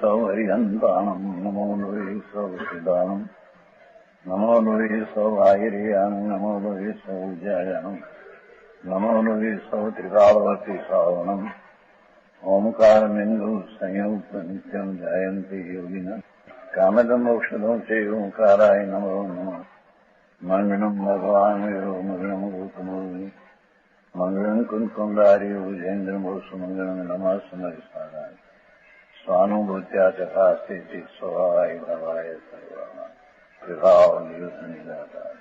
સૌ હરિહંતાણમ નમો લોહી સૌ સિદ્ધાણમ નમો લોહી સૌ આહિર્યાણમ નમો લોહી સૌ જયાણમ નમો લોહી સૌ ત્રિકાળવતી શ્રાવણમ ઓમકારમિંદુ સંયુક્ત નિત્યમ જયંતી યોગિના કામદમ ઔષધો છે ઓંકારાય નમો નમઃ મંગળમ ભગવાન વિરો મંગળમ ગૌતમોર્મિ મંગળમ કુંકુંડારી વિજેન્દ્રમોસુ મંગળમ નમઃ સમયસારાય સ્વાનુભૂત્યા ચકાસ્તે સ્વભાવાય ભવાય સર્વા વિભાવ નિયુદ્ધ નિરાકાર.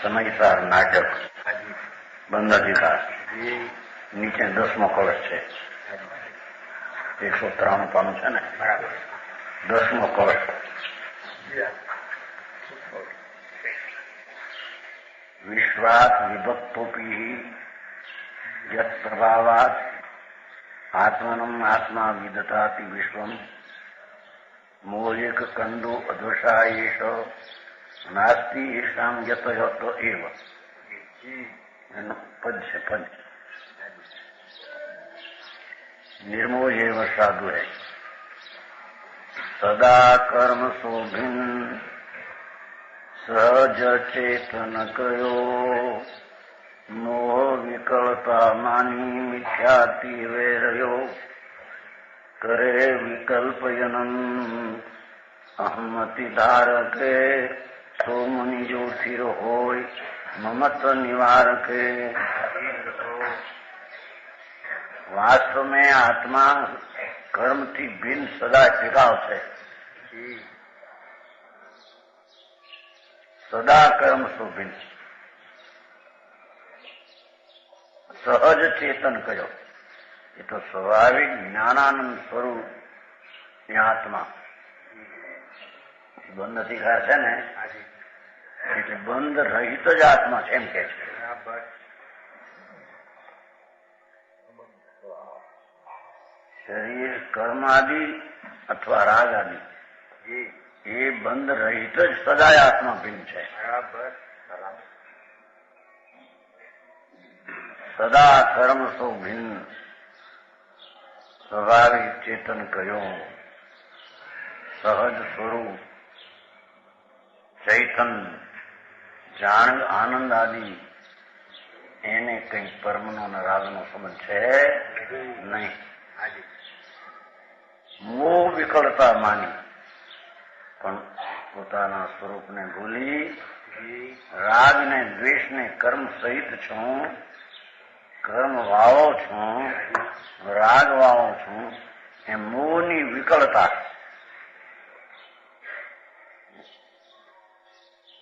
સમયસાર નાટક બંધ અધિકાર નીચે 10મો કળશ છે. 193 પાનું છે ને, બરાબર. 10મો કળશ. વિશ્વાત વિભક્તોપી યત પ્રભાવાત આત્મનમ આત્મા વિદધાતિ વિશ્વમ મોલિક કંડો અધોષા એષ નાસ્તિ ઈશામ યત યત એવ. એનો પદ છે, પદ. निर्मोह एव साधु है सदा कर्म शोभिन सहज चेतन कयो मोह विकलता मानी मिथ्याति वैरयो करे विकल्पयनम अहमति धारके सोमनि जो थिर होय ममत्व निवारके. वास्तव में आत्मा कर्म થી ભિન્ન સદા ટિકાવ છે. સદા કર્મ શોભિન સહજ ચેતન કયો એ તો સ્વાભાવિક જ્ઞાનાનંદ સ્વરૂપ ની આત્મા. બંધ અધિકાર છે ને, એટલે બંધ રહિત જ આત્મા છે એમ કે છે. શરીર કર્મ આદિ અથવા રાગ આદિ એ બંધ રહિત જ સદાય આત્મા ભિન્ન છે. સદા કર્મ સો ભિન્ન સ્વાભાવિક ચેતન કયો સહજ સ્વરૂપ ચૈતન જાણ આનંદ આદિ એને કઈ કર્મનો અને રાગનો સંબંધ છે નહીં. મોહ વિકળતા માની પણ પોતાના સ્વરૂપને ભૂલી રાગ ને દ્વેષ ને કર્મ સહિત છું, કર્મ વાવો છું, રાગ વાવો છું, એ મોહની વિકળતા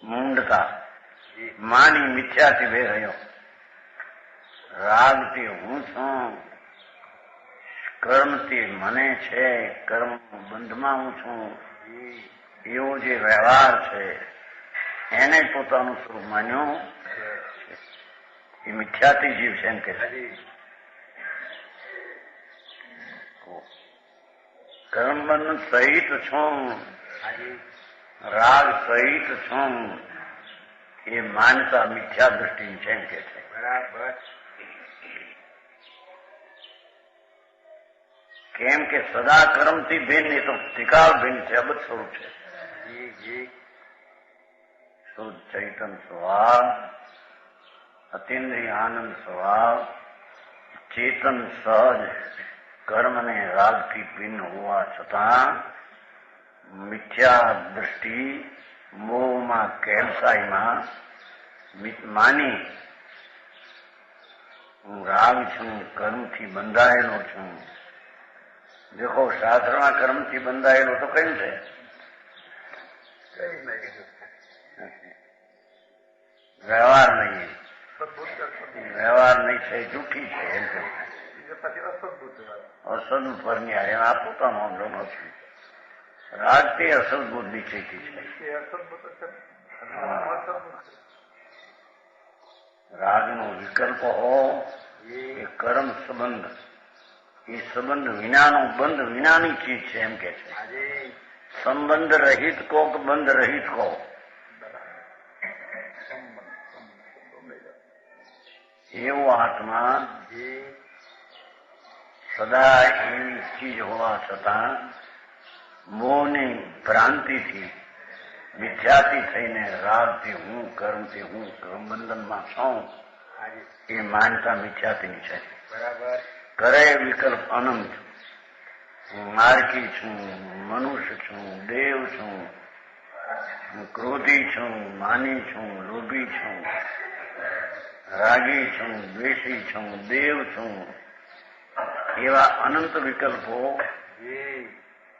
મૂંડતા માની મિથ્યાથી બે રહ્યો. રાગથી હું છું, કર્મથી મને છે, કર્મ બંધમાં હું છું, એવો જે વ્યવહાર છે એને પોતાનું સ્વરૂપ માન્યું એ મિથ્યાથી જીવ છે એમ કે છે. કર્મબંધ સહિત છું, રાગ સહિત છું, એ માનતા મિથ્યા દ્રષ્ટિ છે એમ કે છે. બરાબર. કેમ કે સદા કર્મથી ભિન્ન એ તો ત્રિકાળ ભિન્ન છે, અબધ સ્વરૂપ છે. શુદ્ધ ચૈતન સ્વભાવ, અતિન્દ્રિય આનંદ સ્વભાવ, ચેતન સહજ, કર્મ ને રાગથી ભિન્ન હોવા છતાં મિથ્યા દ્રષ્ટિ મોહમાં કેલસાઈમાં માની હું રાગ છું, કર્મથી બંધાયેલો છું. દેખો શાસ્ત્રમાં કર્મથી બંધાયેલો તો કયું છે? વ્યવહાર નહીં, વ્યવહાર નહીં છે, જૂઠી છે એમ કે અસદબુદ્ધ પરની આ પોતાનો અમરો નથી. રાગ તે અસદબુદ્ધ નીચેથી છે. રાગનો વિકલ્પ હો એ કર્મ સંબંધ, એ સંબંધ વિનાનો બંધ વિનાની ચીજ છે એમ કે છે. સંબંધ રહિત કો કે બંધ રહિત કો, એવો આત્મા સદા એવી ચીજ હોવા છતાં મોહની ભ્રાંતિથી મિથ્યાથી થઈને રાગથી હું કર્મથી હું બંધનમાં છું એ માનતા મિથ્યાતીની છે. બરાબર. કરે વિકલ્પ અનંત. હું માર્ગી છું, મનુષ્ય છું, દેવ છું, હું ક્રોધી છું, માની છું, લોભી છું, રાગી છું, દ્વેષી છું, દેવ છું, એવા અનંત વિકલ્પો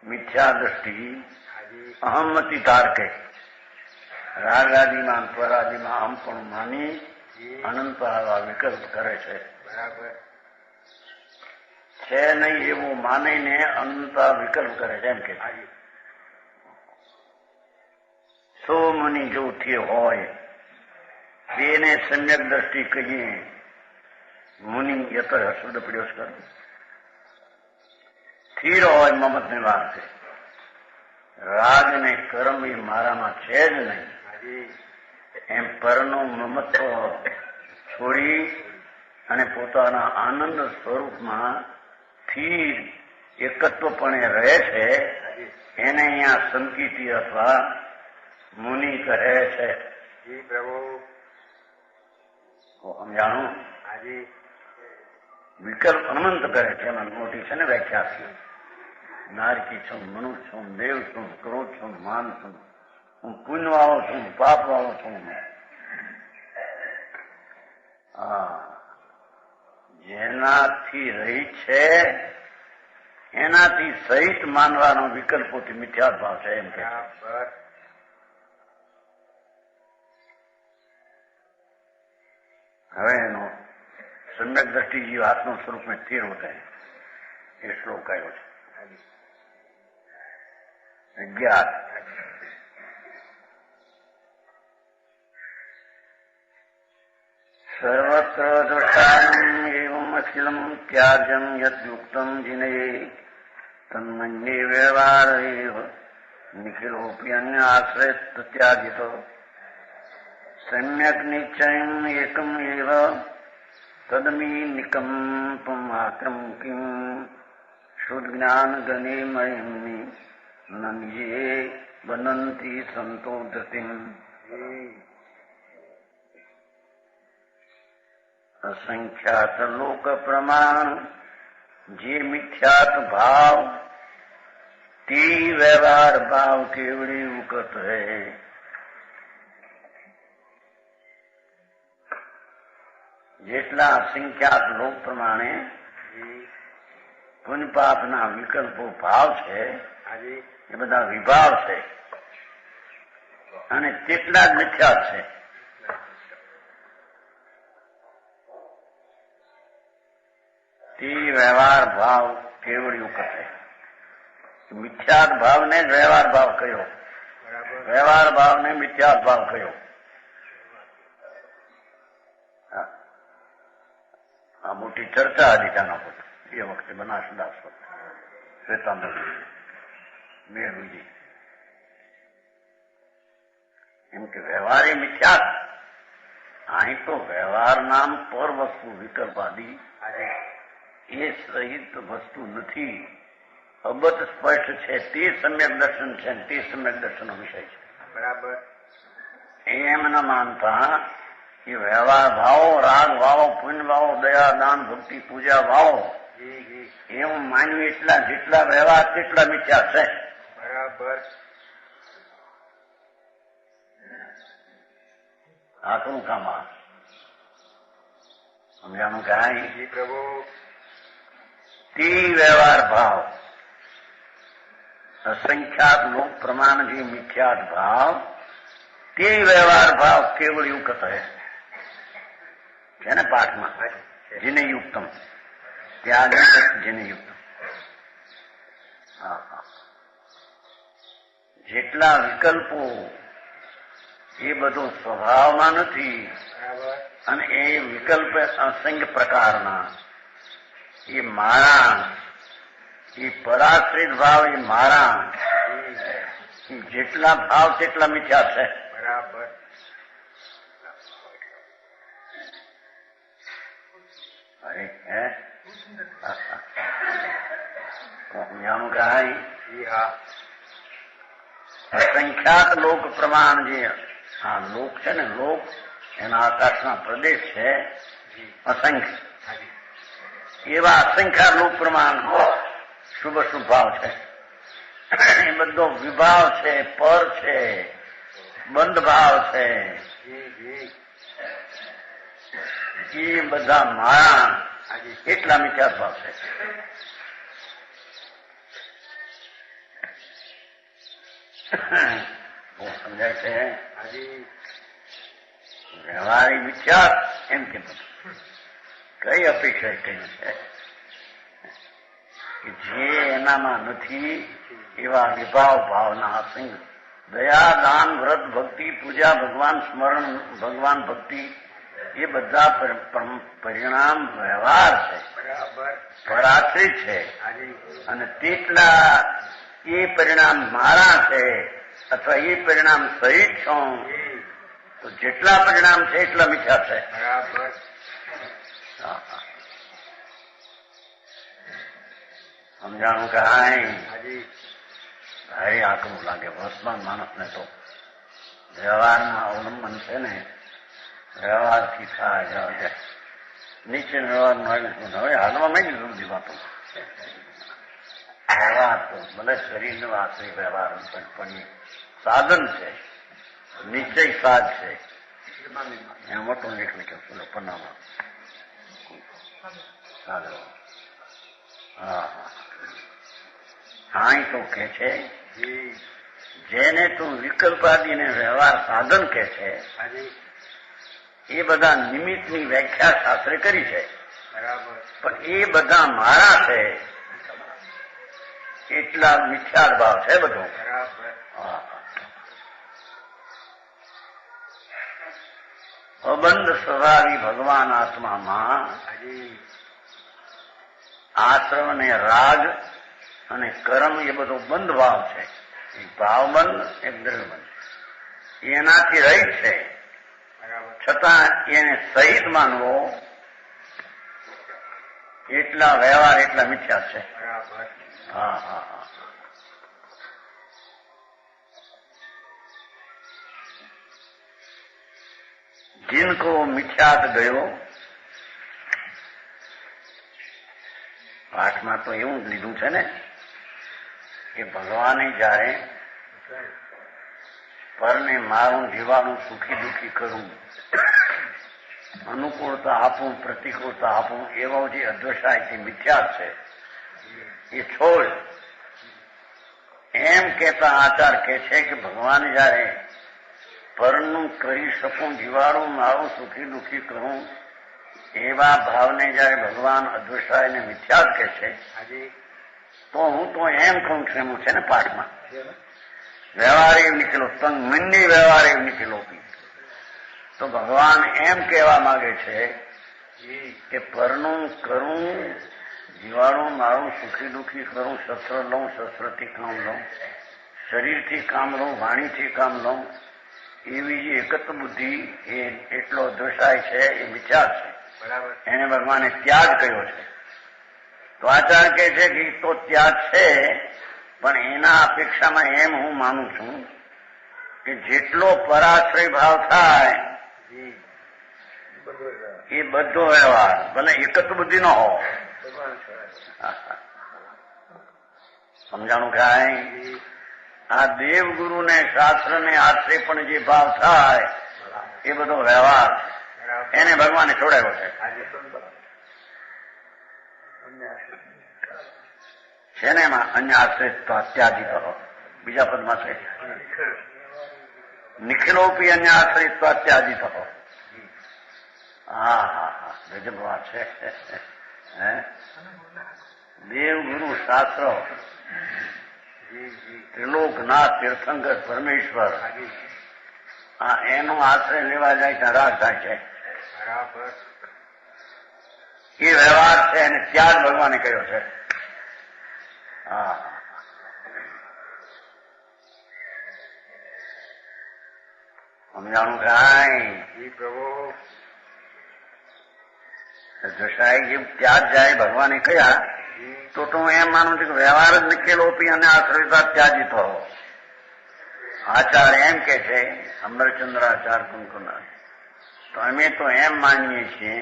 મિથ્યા દ્રષ્ટિ અહમતિ તારકે રાગાદિમાં ત્વરાદિમાં અહમ પણ માની અનંત આવા વિકલ્પ કરે છે. બરાબર છે નહીં એવું માનીને અનંત વિકલ્પ કરે છે. એમ કે સો મુનિ જો થયો હોય તેને સમ્યક દ્રષ્ટિ કહીએ. મુનિ યતર શબ્દ પડ્યો છે. સ્થિર હોય મમત ની વાત છે. રાગ ને કર્મ એ મારામાં છે જ નહીં એમ પરનું મમત્વ છોડી અને પોતાના આનંદ સ્વરૂપમાં સ્થિર એકત્વપણે રહે છે. એને અહીંયા સંકિતી અથવા મુનિ કહે છે. પ્રભુ સમજાણું. વિકલ્પ અનંત કરે છે. એમાં મોટી છે ને વ્યાખ્યા. નારકી છું, મનુષ્ય છું, દેવ છું, ક્રોધ છું, માન છું, હું પુણ્ય વાળો છું, પાપ વાળો છું. જેનાથી રહી છે એનાથી સહિત માનવાનો વિકલ્પોથી મિથ્યા ભાવ છે. એમ કે હવે એનો સમ્યક દ્રષ્ટિ जीव आत्म स्वरूप में स्थिर होते हैं. ये श्लोक कहो છે. 11 सर्वत्र दृष्टानम् एवम् अखिलम् त्याज्यम् यद्युक्तम् जिनये तन्मन्ये व्यवहार एव निखिलोऽपि अन्य आश्रयत् त्याजितो सम्यक् निश्चयम् एकम् एव तदमी निकम्पमात्रम् किम् शुद्धज्ञानगणे मयिम्नि नन्ये बनन्ति संतो धृतिम्. असंख्यात लोक प्रमाण जे मिथ्यात भाव ते व्यवहार भाव केवड़ी उकत है. જેટલા અસંખ્યાત લોક પ્રમાણે પુણ્ય પાપના વિકલ્પો ભાવ છે એ બધા વિભાવ છે અને તેટલા જ મિથ્યા છે. તે વ્યવહાર ભાવ કેવડિયું કહે. મિથ્યાત ભાવને જ વ્યવહાર ભાવ કયો, વ્યવહાર ભાવને મિથ્યાત ભાવ કયો. આ મોટી ચર્ચા હતી તેના પર એ વખતે બનાસદાસ શ્વેતાંબર મેળવી. એમ કે વ્યવહાર એ મિથ્યાત. અહીં તો વ્યવહાર નામ પર વસ્તુ વિકલ્પ આદિ એ સહિત વસ્તુ નથી. અબત સ્પષ્ટ છે તે સમ્યક દર્શન છે તે સમ્યક દર્શનનો વિષય છે. બરાબર. એમ ન માનતા એ વ્યવહાર ભાવો, રાગ ભાવો, પુણ્ય ભાવો, દયા, દાન, ભક્તિ, પૂજા ભાવો એવું માનવી એટલા જેટલા વ્યવહાર તેટલા મિથ્યા છે. બરાબર. આટલું કામ આ સમજાણું કાંઈ પ્રભુ. તે વ્યવહાર ભાવ અસંખ્યાત લોક પ્રમાણ જે મિથ્યાત ભાવ તે વ્યવહાર ભાવ કેવળ યુક્ત છે ને પાઠમાં જેને યુક્તમ ત્યાગ જેને યુક્તમ. જેટલા વિકલ્પો એ બધું સ્વભાવમાં નથી અને એ વિકલ્પ અસંખ્ય પ્રકારના એ મારા એ પરાશ્રિત ભાવ એ મારા જેટલા ભાવ તેટલા મિથ્યા છે. બરાબર. અરે સમજાણું કાંઈ જી હા અસંખ્યાત લોક પ્રમાણ જે આ લોક છે ને લોક એના આકાશના પ્રદેશ છે જી અસંખ્ય હાજી એવા અસંખ્યાત લોક પ્રમાણ શુભ શુભ ભાવ છે એ બધો વિભાવ છે પર છે બંધ ભાવ છે જી જી એ બધા મારા હાજી એટલા મિથ્યા ભાવ છે બહુ સમજાય છે હાજી વ્યવહારિક વિચાર એમ કે કઈ અપેક્ષા કહ્યું છે કે જે એનામાં નથી એવા વિભાવ ભાવના અસંગ દયા દાન વ્રત ભક્તિ પૂજા ભગવાન સ્મરણ ભગવાન ભક્તિ એ બધા પરિણામ વ્યવહાર છે બરાબર પરાશ્રિત છે હાજી અને તેટલા એ પરિણામ મારા છે અથવા એ પરિણામ સહિત છું જી તો જેટલા પરિણામ છે એટલા મિથ્યા છે બરાબર સમજાણું કે હાય હાજી ભારે આકરું લાગે વર્તમાન માણસને તો વ્યવહારના અવલંબન છે ને વ્યવહારથી થાય નીચે વ્યવહાર હવે હાલમાં માંડી બધી વાતો વ્યવહાર તો ભલે શરીરનો આશ્રય વ્યવહાર પણ એ સાધન છે નિશ્ચય સાધ છે એનો મોટો લેખ લખ્યો પેલો પન્નામાં ચાલો હા હા તો કે છે જી જેને તું વિકલ્પાદીને વ્યવહાર સાધન કે છે હાજી એ બધા નિમિત્તની વ્યાખ્યા શાસ્ત્રે કરી છે બરાબર પણ એ બધા મારા છે એટલા મિથ્યા ભાવ છે બધો બરાબર અબંધ સ્વભાવી ભગવાન આત્મામાં હાજી આશ્રમ અને રાગ અને કર્મ એ બધો બંધ ભાવ છે એક ભાવબંધ એક દ્રવ્યબંધ એનાથી રહિત છે બરાબર છતાં એને સહિત માનવો એટલા વ્યવહાર એટલા મિથ્યા છે બરાબર હા હા હા जिनको मिथ्यात गयो પાઠમાં તો એવું જ લીધું છે ને કે ભગવાને જયારે પરને મારું જીવાનું સુખી દુઃખી કરવું અનુકૂળતા આપું પ્રતિકૂળતા આપું એવો જે અદ્વૈતાય છે મિથ્યા છે એ છોડ એમ કહેતા આચાર કે છે કે ભગવાન જયારે પરનું કરી શકું જીવાડું મારું સુખી દુઃખી કરું એવા ભાવને જયારે ભગવાન અદ્વૈતાયને મિથ્યા કહે છે હાજી તો હું તો એમ કહું છું એમ છે ને પાઠમાં વ્યવહારિક નિખિલો તંગ મિંડી વ્યવહારિક નિખિલો તો ભગવાન એમ કહેવા માંગે છે કે પરનું કરું જીવાડું મારું સુખી દુઃખી કરું શસ્ત્ર લઉં શસ્ત્રથી કામ લઉં શરીરથી કામ લઉં વાણીથી કામ લઉં એવી જે એકત્વ બુદ્ધિ એ એટલો દોષાય છે એ વિચાર છે બરાબર એને ભગવાને ત્યાગ કર્યો છે તો આચાર્ય કહે છે કે તો ત્યાગ છે પણ એના અપેક્ષામાં એમ હું માનું છું કે જેટલો પરાશ્રય ભાવ થાય જી એ બધો વ્યવહાર ભલે એકત્વ બુદ્ધિ ન હો ભગવાન સહાય સમજાણું કાંઈ જી આ દેવગુરુને શાસ્ત્રને આશ્રય પણ જે ભાવ થાય એ બધો વ્યવહાર બરાબર એને ભગવાને છોડાયો છે હાજી છે ને એમાં અન્ય આશ્રય તો અત્યાધિક બીજા પદમાં છે નિખિલોપી અન્ય આશ્રય તો અત્યાધિક હા હા હા ગજબ વાત છે હે દેવગુરુ શાસ્ત્ર જી જી ત્રિલોકનાથ તીર્થંકર પરમેશ્વર હાજી આ એનો આશ્રય લેવા જાય ત્યાં રાગ થાય છે બરાબર એ વ્યવહાર છે અને ત્યાગ ભગવાને કર્યો છે હા સમજાણું કાંઈ જી પ્રભુ દશાએ જે ત્યાગ જાય ભગવાને કહ્યા તો હું એમ માનું છું કે વ્યવહાર જ નિકેલોપી અને આશ્રિતા ત્યાજી થો. આચાર્ય એમ કે છે અમરચંદ્રાચાર કુંકુના, તો અમે તો એમ માનીએ છીએ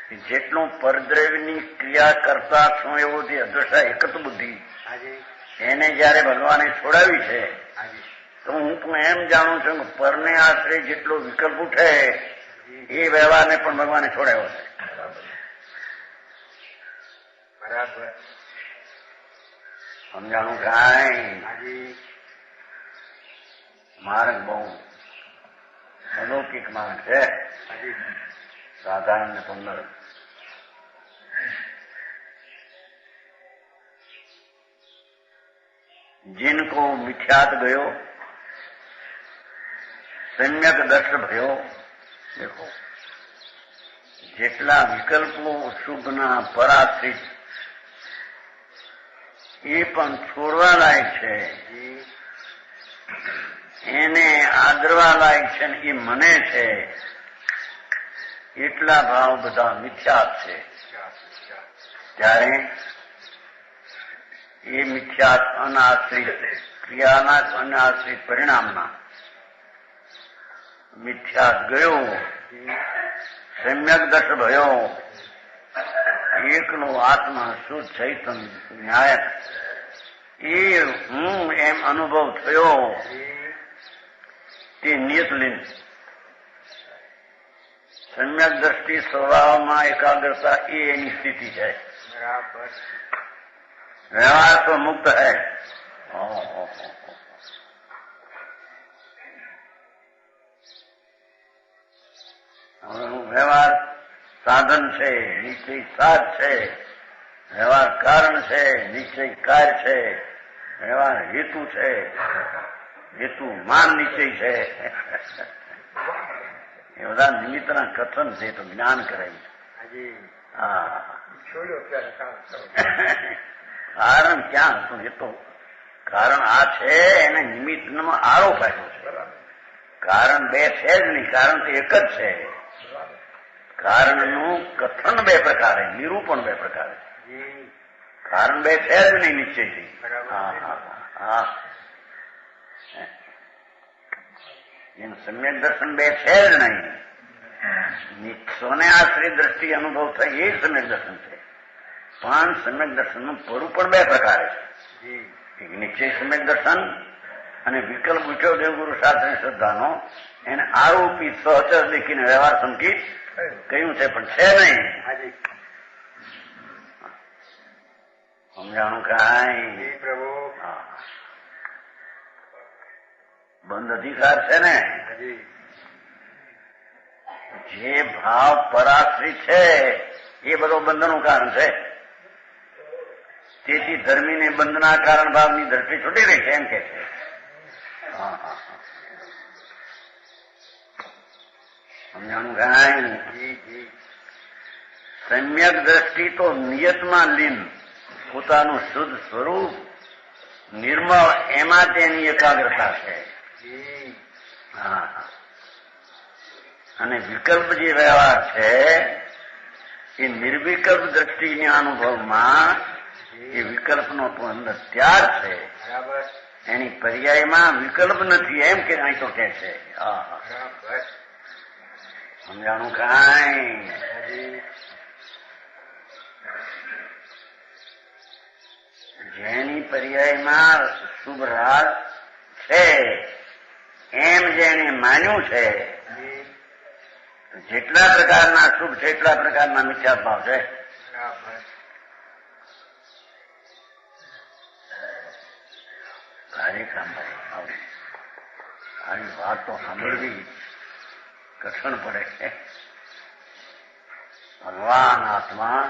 કે જેટલું પરદ્રવ્યની ક્રિયા કરતા છું એવું જે અદશા એકત બુદ્ધિ એને જયારે ભગવાને છોડાવી છે તો હું તો એમ જાણું છું કે પરને આશ્રય જેટલો વિકલ્પ ઉઠે એ વ્યવહારને પણ ભગવાને છોડાવ્યો છે. બરાબર સમજાણું કાંઈ? માર્ગ બહુ અલૌકિક માર્ગ છે, સાધારણ ને 15. जिनको मिथ्यात गयो सम्यक दर्श भयो. देखो જેટલા વિકલ્પો શુભના પરાશ્રિત એ પણ છોડવા લાયક છે, એને આદરવા લાયક છે ને એ મને છે, એટલા ભાવ બધા મિથ્યાત છે. ત્યારે એ મિથ્યાત અનાશ્રિત ક્રિયાના અનાશ્રિત પરિણામના મિથ્યાત ગયો, સમ્યક દર્શ ભયો, એકનો આત્મા શુદ્ધ ચૈતન્ય ન્યાયક એ હું એમ અનુભવ થયો તે નિયતલીન. સમ્યક દ્રષ્ટિ સ્વભાવમાં એકાગ્રતા એ એની સ્થિતિ છે. બરાબર વ્યવહાર તો મુક્ત है. વ્યવહાર સાધન છે, નિશ્ચય સાધ છે, વ્યવહાર કારણ છે, નિશ્ચય કાર્ય છે, વ્યવહાર હેતુ છે, હેતુ માન નિશ્ચય છે. એ બધા નિમિત્તના કથન છે, તો જ્ઞાન કરાય. હા, કારણ ક્યાં હતું? એ તો કારણ આ છે એને નિમિત્તમાં આરોપ આપ્યો છે. કારણ બે છે જ નહીં, કારણ તો એક જ છે. કારણનું કથન બે પ્રકારે, નિરૂપણ બે પ્રકારે. કારણ બે છે જ નહીં નિશ્ચયથી. હા, એમ સમ્યક દર્શન બે છે જ નહીં. સ્વને આશ્રિત દ્રષ્ટિ અનુભવ થાય એ સમ્યક દર્શન છે. પણ સમ્યક દર્શનનું સ્વરૂપ બે પ્રકારે છે. એક નિશ્ચય સમ્યક દર્શન અને વિકલ્પ ઉઠ્યો દેવગુરુ શાસ્ત્રની શ્રદ્ધાનો એને આરોપી સહચર દેખીને વ્યવહાર સંકિત કહ્યું છે, પણ છે નહીં. સમજાણું કાંઈ? પ્રભુ બંધ અધિકાર છે ને. જે ભાવ પરાશ્રિત છે એ બધો બંધનું કારણ છે. તેથી ધર્મીને બંધના કારણ ભાવની દ્રષ્ટિ છૂટી રહી છે એમ કે છે. સમજાણું કાંઈ? સમ્યક દ્રષ્ટિ તો નિયતમાં લીન, પોતાનું શુદ્ધ સ્વરૂપ નિર્મળ એમાં તેની એકાગ્રતા છે. અને વિકલ્પ જે વ્યવહાર છે એ નિર્વિકલ્પ દ્રષ્ટિના અનુભવમાં એ વિકલ્પનો તો અંદર ત્યાગ છે. એની પર્યાયમાં વિકલ્પ નથી એમ કે અહીં તો કે છે. સમજાણું કાંઈ? જેની પર્યાયમાં શુભ રાગ છે એમ જેને માન્યું છે, જેટલા પ્રકારના શુભ છે એટલા પ્રકારના મિથ્યા ભાવ છે. આવી વાત તો સાંભળવી કઠણ પડે. ભગવાન આત્મા,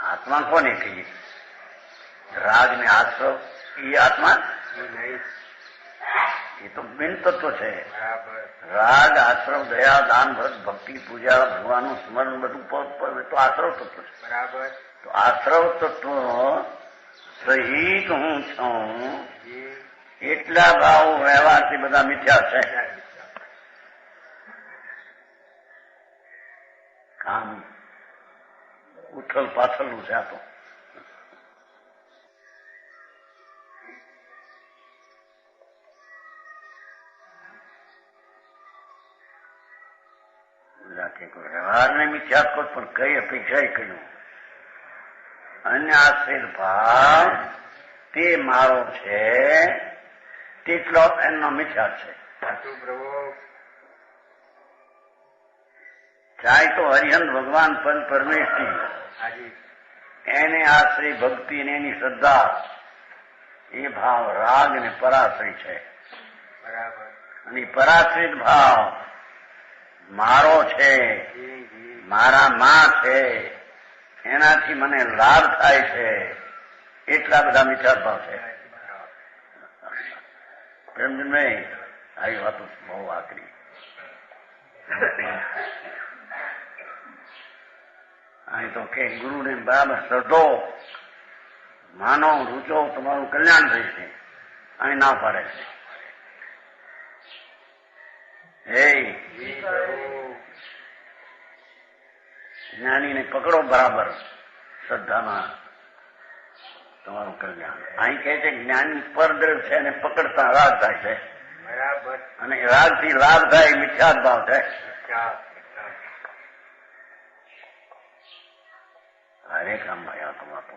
આત્મા કોને કહીએ? રાગ ને આશ્રવ એ આત્મા એ તો બિન તત્વ છે. રાગ, આશ્રવ, દયા, દાન, વ્રત, ભક્તિ, પૂજા, ભગવાનનું સ્મરણ બધું તો આશ્રવ તત્વ છે. બરાબર. તો આશ્રવ તત્વ સહિત હું છું એટલા ભાવ વ્યવહારથી બધા મિથ્યા છે. આમ ઉથલ પાથલનું છે આ તો. વ્યવહારને મિથ્યા કહો પણ કઈ અપેક્ષાએ કહ્યું અન્ય આશ્રિત ભાવ તે મારો છે તેટલો એમનો મિથ્યા છે. ચાહે તો હરિહંત ભગવાન પંચ પરમેશ્વરી એને આશ્રય ભક્તિ ને એની શ્રદ્ધા એ ભાવ રાગ ને પરાશ્રય છે. બરાબર. અને પરાશ્રિત ભાવ મારો છે, મારા માં છે, એનાથી મને લાભ થાય છે, એટલા બધા મિથ્યા ભાવ છે. પ્રેમજીભાઈ આવી વાતો બહુ આકરી. અહીં તો કે ગુરુને બરાબર શ્રદ્ધો માનો રૂચો તમારું કલ્યાણ થઈ છે, અહીં ના પાડે છે. જ્ઞાનીને પકડો બરાબર શ્રદ્ધામાં તમારું કલ્યાણ. અહીં કહે છે જ્ઞાની પરદ્રવ છે અને પકડતા રાગ થાય છે. બરાબર. અને રાગથી લાભ થાય મિથ્યા ભાવ છે. હરેક આમાં આ તમારો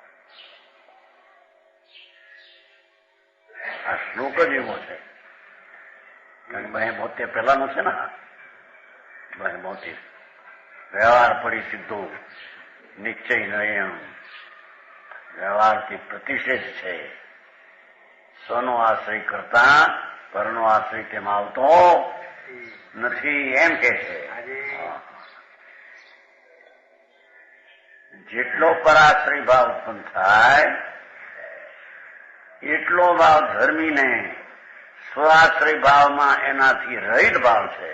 આ શ્લોક જ એવો છે. કારણ કે 72 પહેલાનો છે ને, 72 વ્યવહાર પડી સીધો નિશ્ચય નયન વ્યવહારથી પ્રતિષેધ છે. સ્વનો આશ્રય કરતા પરનો આશ્રય તેમાં આવતો નથી એમ કે છે. જેટલો પરાશ્રય ભાવ ઉત્પન્ન થાય એટલો ભાવ ધર્મીને સ્વાશ્રય ભાવમાં એનાથી રહિત ભાવ છે.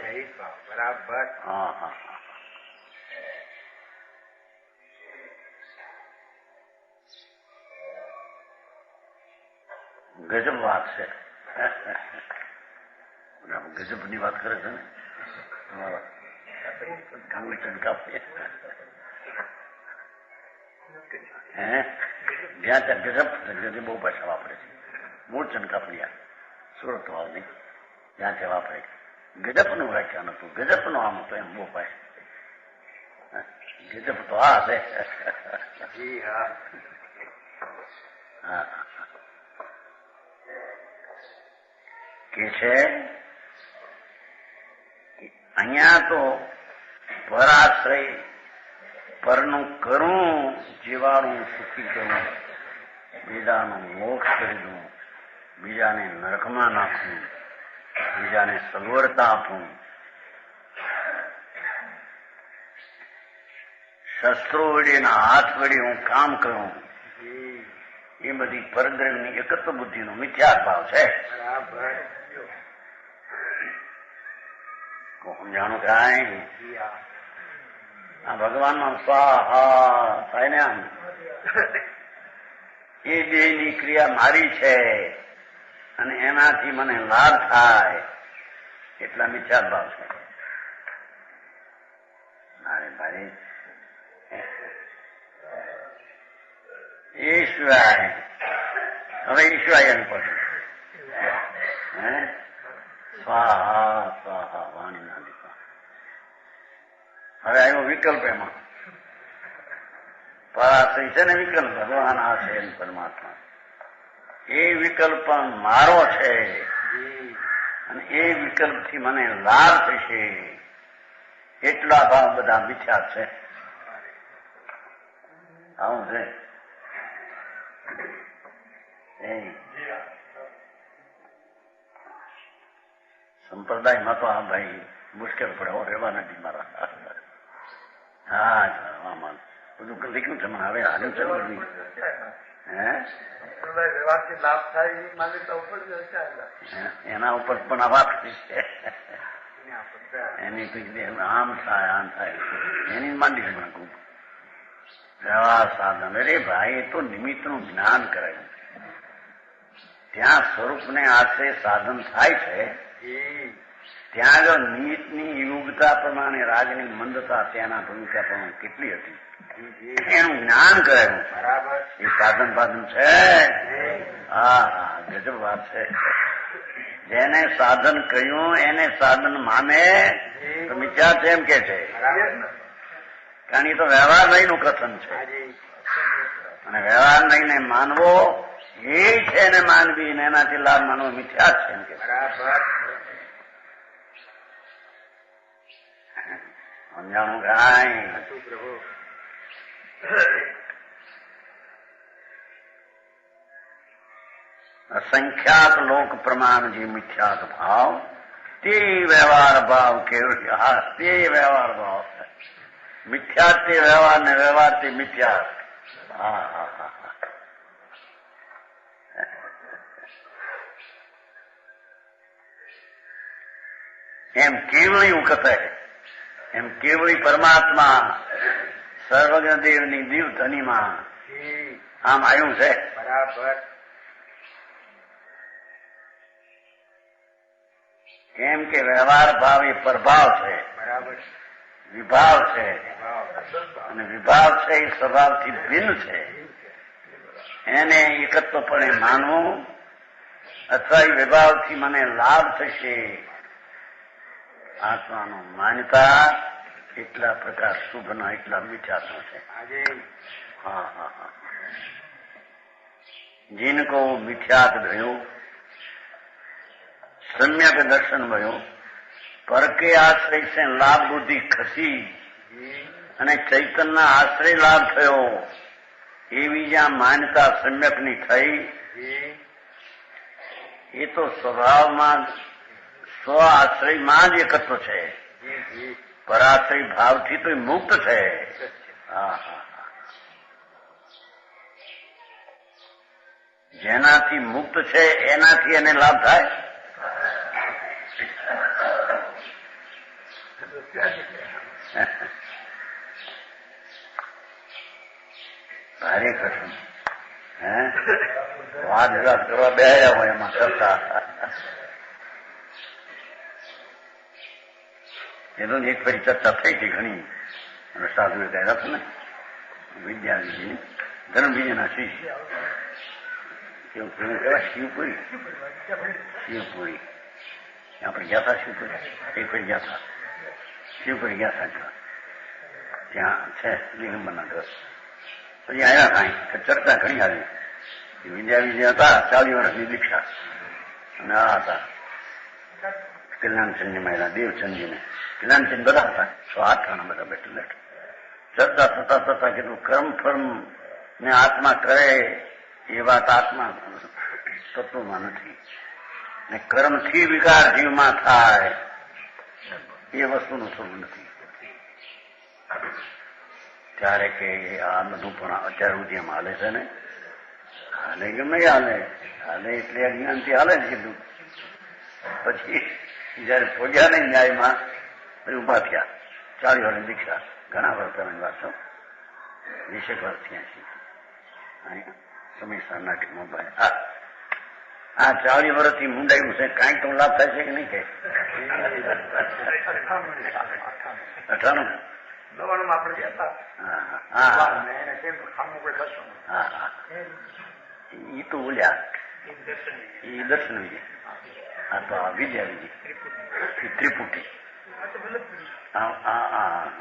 બરાબર. હા હા. ગજબ વાત છે. ગજબની વાત કરે છે ને તમારા ચનકાપી જ્યાં ત્યાં ગજબ બહુ ભાષા વાપરે છે. મૂળ ચનકાપડિયા સુરત વાળની જ્યાં ત્યાં વાપરે. ગજબનું વ્યાખ્યાન હતું, ગજબનું આમ હતું એમ બહુ ભાઈ. ગજબ તો આ છે. હા કે છે અહીંયા તો પરાશ્રય પરનું કરું જીવાણું સુખી કરું, બીજાનું મોક્ષ કરી દઉં, બીજાને નરકમાં નાખું, બીજાને સગવડતા આપું, શસ્ત્રો વડેના હાથ વડે હું કામ કરું, એ બધી પરદ્રવની એકત્વ બુદ્ધિનો મિથ્યા ભાવ છે. સમજાણું કાંઈ આ ભગવાનમાં સ્વાહા થાય ને આમ એ દેહની ક્રિયા મારી છે અને એનાથી મને લાભ થાય એટલા મિથ્યા ભાવ છે. મારે ભાઈ એ સિવાય હવે ઈશ્વરાય એમ પડે સ્વાહા સ્વાહા વાણી ના દીપા. હવે આવ્યો વિકલ્પ. એમાં પરાશ્રય છે ને વિકલ્પ, ભગવાન આ છે પરમાત્મા. એ વિકલ્પ મારો છે અને એ વિકલ્પથી મને લાભ થશે એટલા ભાવ બધા મિથ્યા છે. આવું છે. સંપ્રદાયમાં તો આ ભાઈ મુશ્કેલ પડે હો, રહેવા નથી મારા. હા આમાં બધું લખ્યું છે મને. હવે હાલ્યું છે બધું. એના ઉપર પણ આ વાત છે એની આમ થાય આમ થાય એની માંડી મને ખૂબ વ્યવહાર સાધન. અરે ભાઈ એ તો નિમિત્તનું જ્ઞાન કરાયું. ત્યાં સ્વરૂપને આશ્રય સાધન થાય છે ત્યાં જો નીતની યોગ્યતા પ્રમાણે રાજની મંદતા ત્યાંના ભૂમિકા પ્રમાણે કેટલી હતી એનું જ્ઞાન કરેલું બરાબર એ સાધન બાધન છે. હા હા, ગજબ વાત છે. જેને સાધન કહ્યું એને સાધન માને તો મિથ્યા છે એમ કે છે. કારણ એ તો વ્યવહાર લઈનું કથન છે અને વ્યવહાર લઈને માનવો એ છે ને માનવી ને એનાથી લાભ માનવો મિથ્યા છે એમ કે બરાબર સમજાણું કાંઈ પ્રભુ અસંખ્યાત લોક પ્રમાણ જે મિથ્યાત ભાવ તે વ્યવહાર ભાવ કેવળ હા તે વ્યવહાર ભાવ મિથ્યાત તે વ્યવહાર ને વ્યવહાર તે મિથ્યાત. હા હા હા હા. એમ કેવળી વખતે એમ કેવળી પરમાત્મા સર્વજ્ઞ દેવની દિવ ધનીમાં આમ આવ્યું છે. બરાબર કેમ કે વ્યવહાર ભાવ એ પ્રભાવ છે, બરાબર વિભાવ છે અને વિભાવ છે એ સ્વભાવથી ભિન્ન છે. એને એકત્વપણે માનવું અથવા એ વિભાવથી મને લાભ થશે આત્માનો માન્યતા એટલા પ્રકાર શુભના એટલા મીઠાનો છે. હા હા હા. जिनको मिथ्यात भयो सम्यक दर्शन भयो पर के आश्रय से लाभ बुद्धि खसी અને ચૈતનના આશ્રય લાભ થયો એવી જ્યાં માન્યતા સમ્યકની થઈ એ તો સ્વભાવમાં સ્વ આશ્રયમાં જ એકત્વ છે. પરાશ્રય ભાવથી તો મુક્ત છે. હા હા. જેનાથી મુક્ત છે એનાથી એને લાભ થાય. ભારે કૃષ્ણ વાદ વિવાદ કરવા બેહ્યા હોય એમાં કરતા એનો એક ફરી ચર્ચા થઈ હતી ઘણી અને સાધુએ કહ્યા હતા ને વિદ્યાર્થીની ધર્મબીજના શિષ્ય એવું કહેવાય શિવપુરી શિવપુરી આપણે ગયા હતા શિવપુરી એક ફરી ગયા હતા શિવપુરી ગયા હતા ત્યાં છે દિગંબરના ઘર પછી આવ્યા કાંઈ ચર્ચા ઘણી આવી વિદ્યા હતા 40 વર્ષની દીક્ષા અને આ હતા કલ્યાણચંદની મહિલા દેવચંદજીને કલ્યાણચંદ બધા હતા 6-8 જણા બધા બેઠા ચર્ચા થતા થતા કેટલું કર્મ ફર્મ ને આત્મા કરે એ વાત આત્મા તત્વમાં નથી ને કર્મથી વિકાર જીવમાં થાય એ વસ્તુનું સ્વરૂપ નથી. ત્યારે કે આ બધું પણ અત્યાર સુધી એમ હાલે છે ને હાલે કે નહીં હાલે એટલે અજ્ઞાનથી હાલે ને કીધું. પછી જયારે પહોંચ્યા નહીં ન્યાયમાં પછી ઉભા થયા 40 વર્ષની દીક્ષા ઘણા વર્ષ પહેલાની વાત છો 20 વર્ષ થયા સમયસર નાટકમાં ભાઈ આ 40 વર્ષથી મુંડાયું છે કાંઈક તો લાભ થાય છે કે નહીં કે 98 આપણે ગયા ઈ તો બોલ્યા એ દર્શન વિજય આ તો વિજય વિજય ત્રિપુટી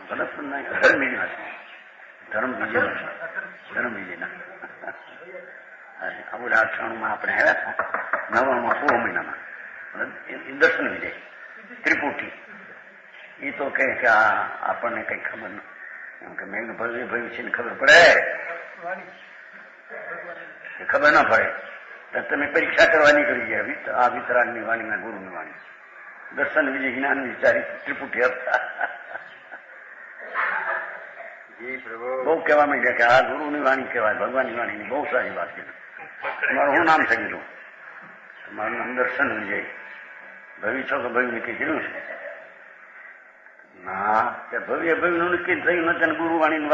ગલત પણ નહીં ધર્મ વિજય ધર્મ વિજયના આ બધા 98માં આપણે આવ્યા હતા 99માં પૂર્વ મહિનામાં દર્શન વિજય ત્રિપુટી એ તો કહે કે આપણને કઈ ખબર ન એમ કે મેં ભવ્ય ભવ્ય છે ને ખબર પડે ખબર ના પડે તો તમે પરીક્ષા કરવા નીકળી ગયા આ વિતરાગની વાણીના ગુરુની વાણી દર્શન વિજય જ્ઞાન વિચારી ત્રિપુટી હતા. બહુ કહેવા માંડ્યા કે આ ગુરુની વાણી કહેવાય ભગવાનની વાણીની બહુ સારી વાત કીધું. તમારું શું નામ છે કીધું? મારું નામ દર્શન વિજય. ભવ્ય છો કે ભવ્ય નક્કી કીધું છે? ના ભવ્ય ભવ્યનું નક્કી થયું નથી અને ગુરુવાણી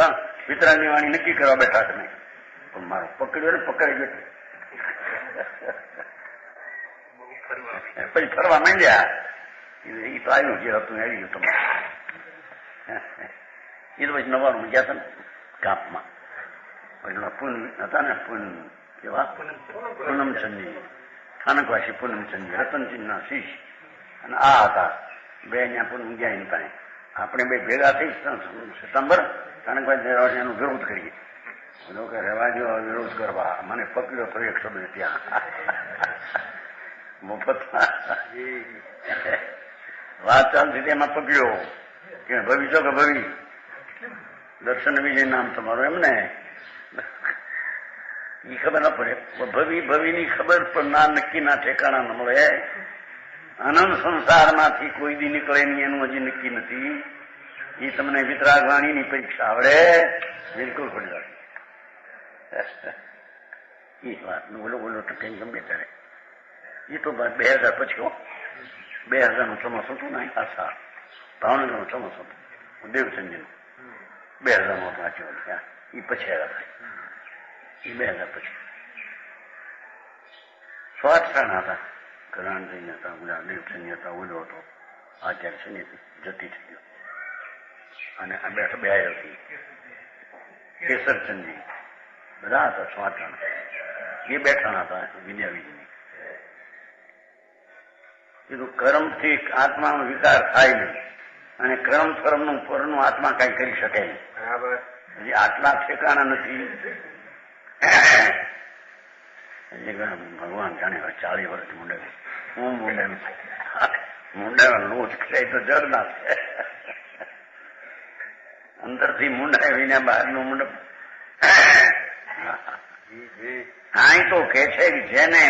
વિતરાગની વાણી નક્કી કરવા બેઠા તમે પણ મારું પકડ્યો ને પકડી બેઠું પછી ફરવા માંડ્યા એ તો આવ્યું જે હતું આવી ગયું તમારે. એ તો પછી નવાનું ગયા હતા ને કાપમાં પૂન હતા ને પૂન કેવા પૂનમચંદજી સ્થાનકવાસી પૂનમચંદજી રતનચંદના શિષ્ય અને આ હતા બે અહીંયા પૂનમ ગયા એમ ત્યાં આપણે બે ભેગા થઈ સપ્ટેમ્બર સ્થાનકવાસી એનો વિરોધ કરીએ. કે રહેવા જો વિરોધ કરવા મને પકડ્યો તો એક શબ્દ ત્યાં મફત વાત ચાલતી તેમાં પકડ્યો કે ભવિ છો કે ભવિ દર્શન વિજય નામ તમારું એમને એ ખબર ના પડે. ભવિની ખબર પણ ના નક્કી ના ઠેકાણા ન મળે. અનંત સંસારમાંથી કોઈ દી નીકળે નહીં એનું હજી નક્કી નથી. એ તમને વિતરાગ વાણીની પરીક્ષા આવડે બિલકુલ પડી જાય. એ વાત બોલો તો કઈ ગમે ત્યારે એ તો 2000 પછી 2000 ચોમાસું હતું ને આશા ભાવનગરનું ચોમાસું હતું દેવચંદીનું 2000 વાંચ્યું એ પછી આવ્યા થાય. એ 2000 પછી સ્વાસ્થાન હતા કરાણભાઈ હતા બધા દેવચંદી હતા ઓલો હતો આચાર્ય છે ને જતી થઈ ગયો અને આ બે હતી કેસરચંદજી બધા હતા સ્વાચાણ એ બેઠાણા હતા વિદ્યાવિજયની. કીધું કર્મથી આત્માનો વિકાર થાય નહીં અને ક્રમ ફરમનું પરનું આત્મા કઈ કરી શકે નહીં. બરાબર હજી આટલા ઠેકાણા નથી. ભગવાન જાણે 40 વર્ષ મુંડાવી હું મુંડાવી લોચ ખાય તો જડ ના છે. અંદરથી મુંડાય વિના બહારનું મુંડ. અહીં તો કે છે કે જેને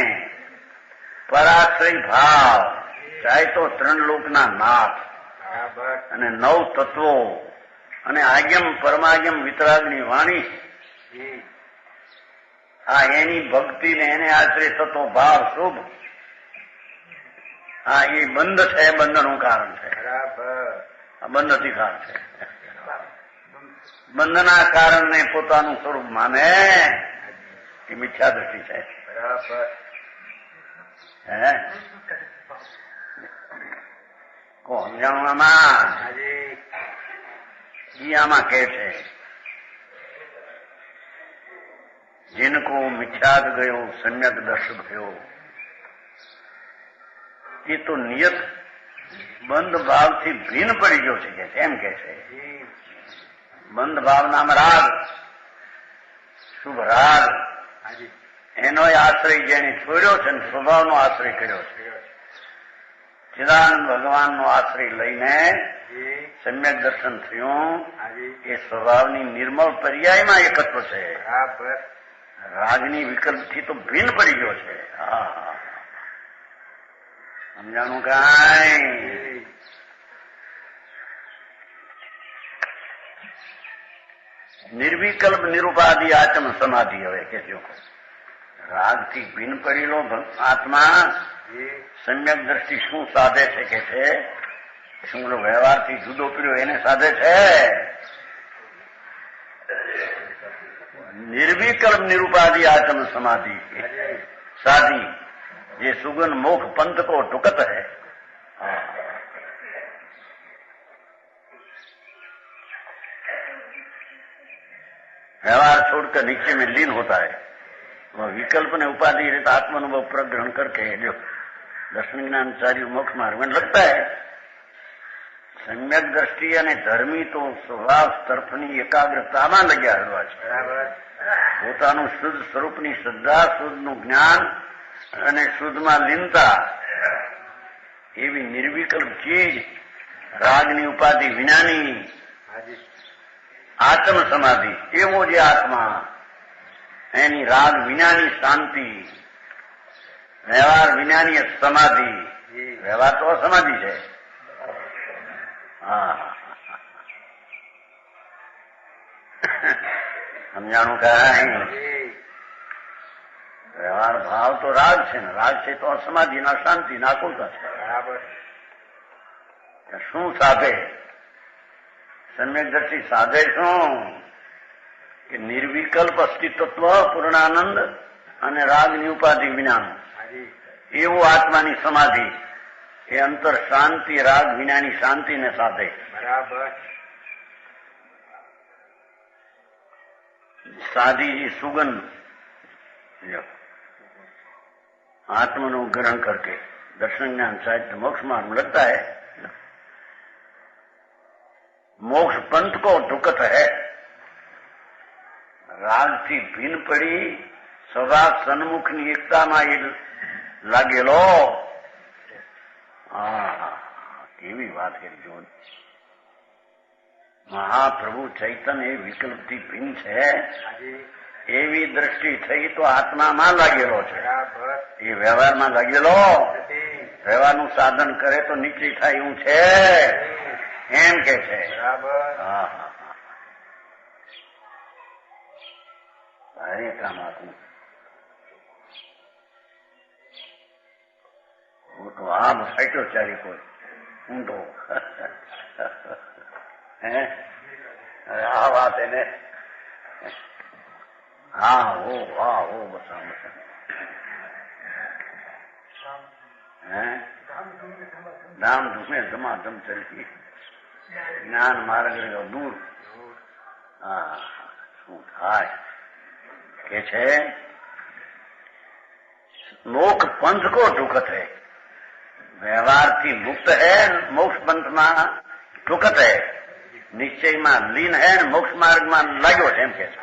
પરાશ્રય ભાવ ચાહે તો 3 લોકના નાથ અને 9 તત્વો અને આગમ પરમાગમ વિતરાગની વાણી આ એની ભક્તિ ને એને આશ્રય થતો ભાવ શુભ આ એ બંધ છે. બંધનું કારણ છે. આ બંધ અધિકાર છે. બંધના કારણને પોતાનું સ્વરૂપ માને એ મિથ્યા દ્રષ્ટિ છે. બરાબર હે કોણ જાણું આમાં આમાં કે છે जिनको मिथ्यात गयो सम्यक दर्श भयो એ તો નિયત બંધ ભાવથી ભિન્ન પડી ગયો છે એમ કે છે. બંધ ભાવનામાં રાગ શુભ રાગ એનો આશ્રય જેને છોડ્યો છે ને સ્વભાવનો આશ્રય કર્યો છે. ચિદાનંદ ભગવાનનો આશ્રય લઈને સમ્યક દર્શન થયું એ સ્વભાવની નિર્મળ પર્યાયમાં એકત્વ છે. રાગની વિકલ્પથી તો ભિન્ન પડી ગયો છે. સમજાણું કાંઈ? નિર્વિકલ્પ નિરૂપાધિ આચમ સમાધિ. હવે કેજો રાગથી ભિન્ન પડેલો આત્મા સમ્યક દ્રષ્ટિ શું સાધે છે કે છે શું વ્યવહારથી જુદો પડ્યો એને સાધે છે. નિર્વિકલ્પ નિરૂપાધિ आचम समाधि साधी ये सुगन मोख पंथ को टुकत है. व्यवहार छोड़कर नीचे में लीन होता है. वह विकल्प ने उपाधि रहित आत्मानुभव प्रग्रहण करके जो दर्शन ज्ञान चार्य मोक्ष मार्ग में लगता है. सम्यक દ્રષ્ટિ અને ધર્મી તો સ્વભાવ તરફની એકાગ્રતામાં લગ્યા હળવા છે. પોતાનું શુદ્ધ સ્વરૂપની શ્રદ્ધા, શુદ્ધનું જ્ઞાન અને શુદ્ધમાં લીનતા એવી નિર્વિકલ્પ ચીજ રાગની ઉપાધિ વિનાની આત્મ સમાધિ એવો જે આત્મા એની રાગ વિનાની શાંતિ, વ્યવહાર વિનાની સમાધિ. વ્યવહાર તો અસમાધિ છે. સમજાણું કાંઈ? વ્યવહાર ભાવ તો રાગ છે ને રાગ છે તો અસમાધિ ના શાંતિ ના આકુલતા છે. બરાબર. શું સાધે? સમ્યક દ્રષ્ટિ સાધે શું કે નિર્વિકલ્પ અસ્તિત્વ પૂર્ણાનંદ અને રાગની ઉપાધિ વિનાનું એવું આત્માની સમાધિ એ અંતર શાંતિ રાગ વિનાની શાંતિને સાધે. બરાબર. साधी जी सुगंध आत्मनो ग्रहण करके दर्शन ज्ञान साहित्य मोक्ष मार्ग में लगता है. मोक्ष पंथ को ढुकत है. राग थी भीन पड़ी सदा सन्मुखनी एकता में लागेलो. केवी बात है जो મહાપ્રભુ ચૈતન્ય એ વિકલ્પથી ભિન્ન છે એવી દ્રષ્ટિ થઈ તો આત્મામાં લાગેલો છે. એ વ્યવહારમાં લાગેલો વ્યવહારનું સાધન કરે તો નિશ્ચય થાય એવું છે એમ કે છે. ભારે કામ આપવું હું તો આમ ફાટ્યો ચાલી કોઈ ઊંધો. આ વાત એને હા હો બસા ધામ ધૂમે ધમાધમ ચલતી જ્ઞાન માર્ગ રહ્યો દૂર. હા શું થાય કે છે મોક્ષ પંથ કો ઢુકત હૈ. વ્યવહારથી મુક્ત હૈ મોક્ષ પંથમાં ઢુકત હૈ. નિશ્ચયમાં લીન હે ને મોક્ષ માર્ગમાં લાગ્યો છે એમ કે છે.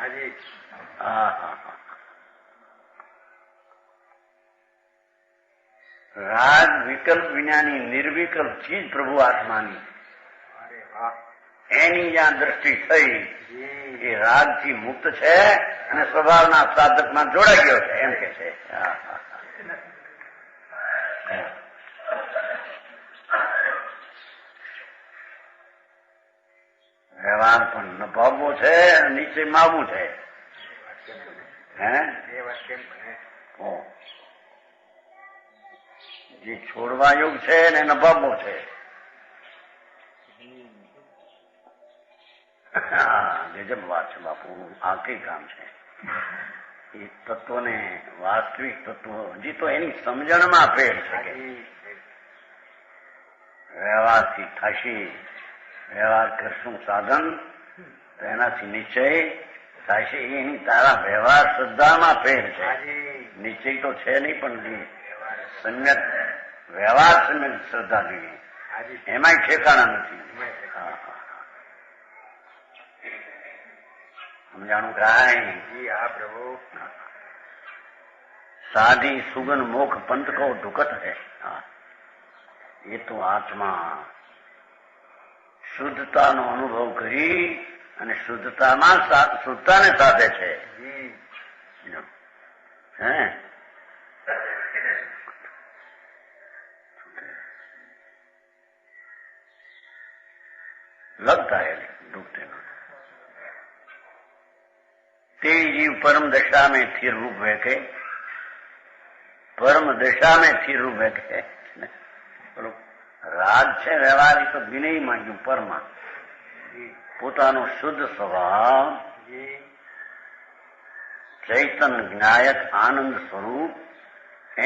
રાગ વિકલ્પ વિનાની નિર્વિકલ્પ ચીજ પ્રભુ આત્માની એની જ્યાં દ્રષ્ટિ થઈ એ રાગથી મુક્ત છે અને સ્વભાવના સાધકમાં જોડાઈ ગયો છે એમ કે છે. વ્યવહાર પણ નભાવવો છે નીચે માવવું છે. જે છોડવા યોગ છે ને નભાવવો છે. ગજબ વાત છે બાપુ. આ કઈ કામ છે એ તત્વને વાસ્તવિક તત્વો હજી તો એની સમજણમાં ફેર છે કે વ્યવહારથી થશે. વ્યવહાર કરશું સાધન તો એનાથી નિશ્ચય થાય છે. એની તારા વ્યવહાર શ્રદ્ધામાં ફેર છે. નિશ્ચય તો છે નહીં પણ સમ્યક વ્યવહાર સમ્યક શ્રદ્ધા જોઈએ એમાંય ઠેકાણા નથી. સમજાણું કાંઈ? હા પ્રભુ. સાધી સુગન મોખ પંથ કો ઢુકત હૈ. એ તો આત્મા શુદ્ધતાનો અનુભવ કરી અને શુદ્ધતામાં શુદ્ધતાને સાધે છે. लगता है डूबते हुए તે જીવ પરમ દશા में स्थिर रूप वेके પરમ દશા में स्थिर रूप वेके. રાગ છે વ્યવહાર એ તો વિનય માંગ્યું પરમાં પોતાનો શુદ્ધ સ્વભાવ ચૈતન જ્ઞાયક આનંદ સ્વરૂપ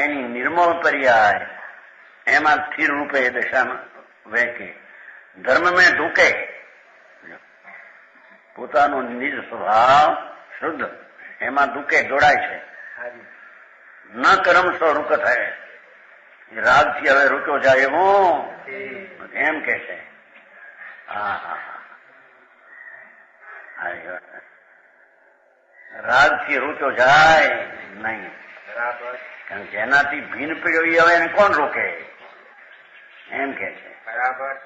એની નિર્મળ પર્યાય એમાં સ્થિર રૂપે એ દશામાં વહેકે. ધર્મ મેં ઢૂકે પોતાનો નિજ સ્વભાવ શુદ્ધ એમાં ઢૂકે જોડાય છે. ન કર્મ સો રૂકત હૈ. રાગથી હવે રૂક્યો જાય હું એમ કે છે. રાગથી રૂક્યો જાય નહીં. કારણ કે એનાથી ભીન પીડ્યો એ હવે એને કોણ રોકે એમ કે છે. બરાબર.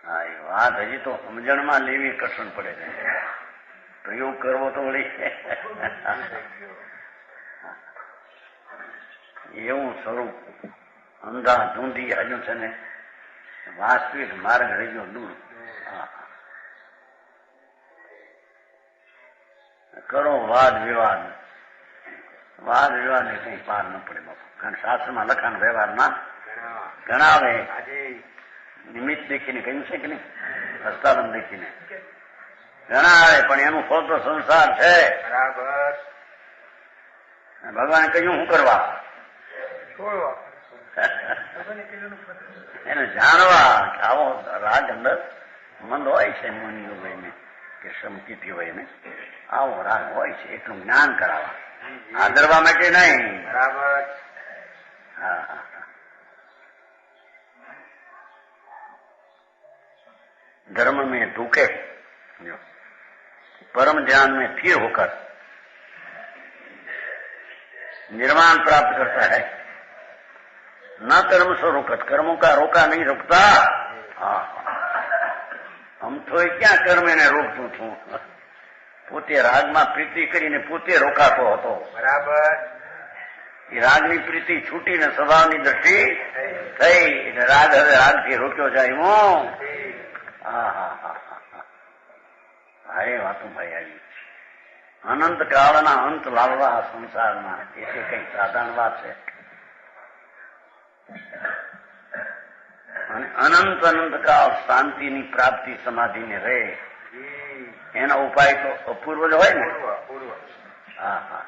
હા એ વાત હજી તો સમજણમાં લેવી કઠણ પડે છે. પ્રયોગ કરવો તો વળી એવું સ્વરૂપ અંધા ધૂંધી હજુ છે ને વાસ્તવિક માર્ગ રહ્યો દૂર. કરો વાદ વિવાદ ને કઈ પાર ન પડે બાપુ. કારણ શાસ્ત્રમાં લખાણ વ્યવહારમાં ગણાવે નિમિત્ત દેખીને કહ્યું છે કે નહીં રસ્તાબંધ દેખીને ગણાવે પણ એનું ફળ તો સંસાર છે. બરાબર. ભગવાને કહ્યું શું કરવા એને જાણવા કે આવો રાગ અંદર મંદ હોય છે મુનિઓ ભાઈને કે સમકીથી હોય ને આવો રાગ હોય છે એટલું જ્ઞાન કરાવવા, આદરવા માટે નહીં. બરાબર. હા. धर्म में ढूके परम ध्यान में स्थिर होकर निर्वाण प्राप्त करता है. न कर्म से रोकत, कर्मों का रोका नहीं रुकता. हम तो क्या कर्म ने रोकતું છું, પોતે રાગમાં પ્રીતિ કરીને પોતે રોકાતો હતો. બરાબર. એ રાગની પ્રીતિ છૂટીને સ્વભાવની દ્રષ્ટિ થઈ એટલે રાગ હવે રાગથી રોક્યો જાય. હું હા એ વાતો ભાઈ આવી. અનંત કાળના અંત લાવવા સંસારમાં એટલે કઈ સાધારણ વાત છે. અને અનંત અનંત કાળ શાંતિની પ્રાપ્તિ સમાધિને રહે એનો ઉપાય તો અપૂર્વ જ હોય ને. હા હા.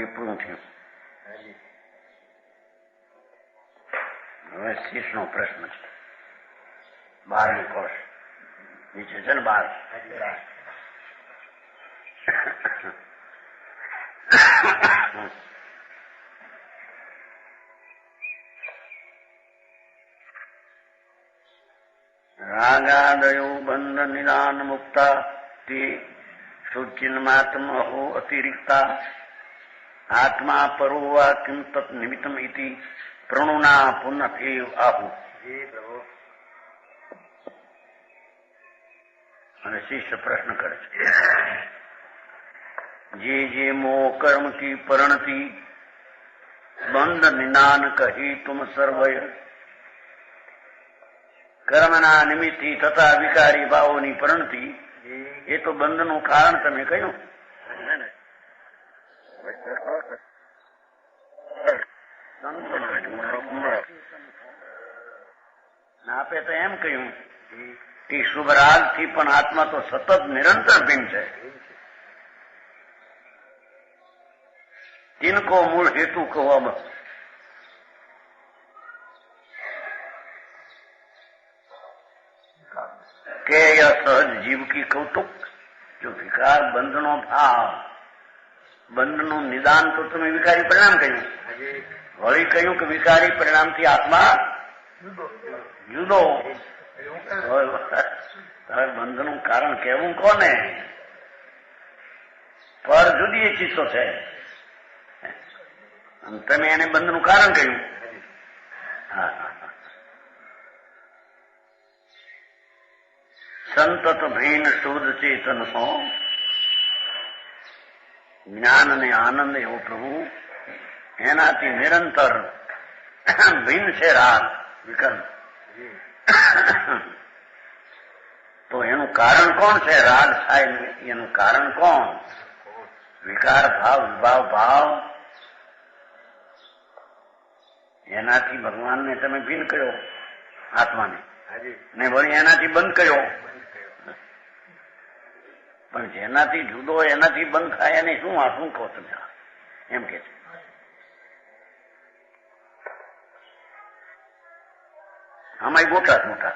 એ પૂરું થયું. હવે શીશનો પ્રશ્ન છે. 12મી કોષ નીચે છે ને 12. રાગાદયો બંધ નિદાન મુક્તા તે શુચિન્માત્મહો અતિરિક્તા આત્મા પરોવા કિમ તત નિમિત્તમ ઇતિ પ્રણુના પુનઃ આહુ. અને શિષ્ય પ્રશ્ન કરે છે, જે જે મોહ કર્મ કી પરણતિ બંધ નિદાન કહી તુમ સર્વય કર્મના નિમિત્તથી થતા વિકારી ભાવોની પરણતિ એ તો બંધનું કારણ તમે કહ્યું. આપે તો એમ કહ્યું કે શુભ રાગથી પણ આત્મા તો સતત નિરંતર ભિન્ન છે. तिनको मूल हेतु कहो मत કે यह सहज जीव की कौतुक जो विकार બંધનો ભાવ બંધનું નિદાન તો તમે વિકારી પરિણામ કહ્યું. વળી કહ્યું કે વિકારી પરિણામથી આત્મા જુદો. હવે બંધનું કારણ કહેવું કોને? પર જુદી ચીજો છે. તમે એને બંધનું કારણ કહ્યું. સંતત ભીન શુદ્ધ ચેતન સો જ્ઞાન અને આનંદ એવો પ્રભુ એનાથી નિરંતર ભિન્ન છે રાગ વિકલ્પ. તો એનું કારણ કોણ છે? રાગ થાય એનું કારણ કોણ? વિકાર ભાવ વિભાવ ભાવ એનાથી ભગવાનને તમે ભિન્ન કર્યો આત્માને ને વળી એનાથી બંધ કર્યો. પણ જેનાથી જુદો એનાથી બંધ થાય એને શું શું કહો તમે એમ કે છે. આમાં મોટા મોટા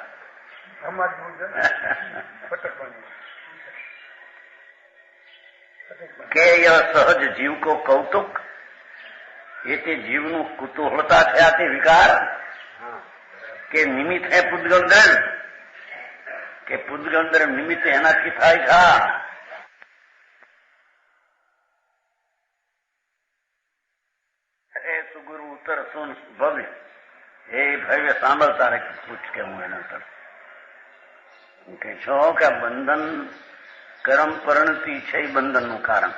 કે સહજ જીવ કો કૌતુક એ તે જીવનું કુતૂહળતા થયા તે વિકાર કે નિમિત્ત હે પૂતગલ દળ કે પૂતગલ દળ નિમિત્ત એનાથી થાય છે. ગુરુ ઉત્તર સુન ભવ્ય એ ભવ્ય સાંભળતા રહે પૂછ કે હું એના ઉત્તર કે છો કે બંધન કર્મ પરિણતિ છે બંધનનું કારણ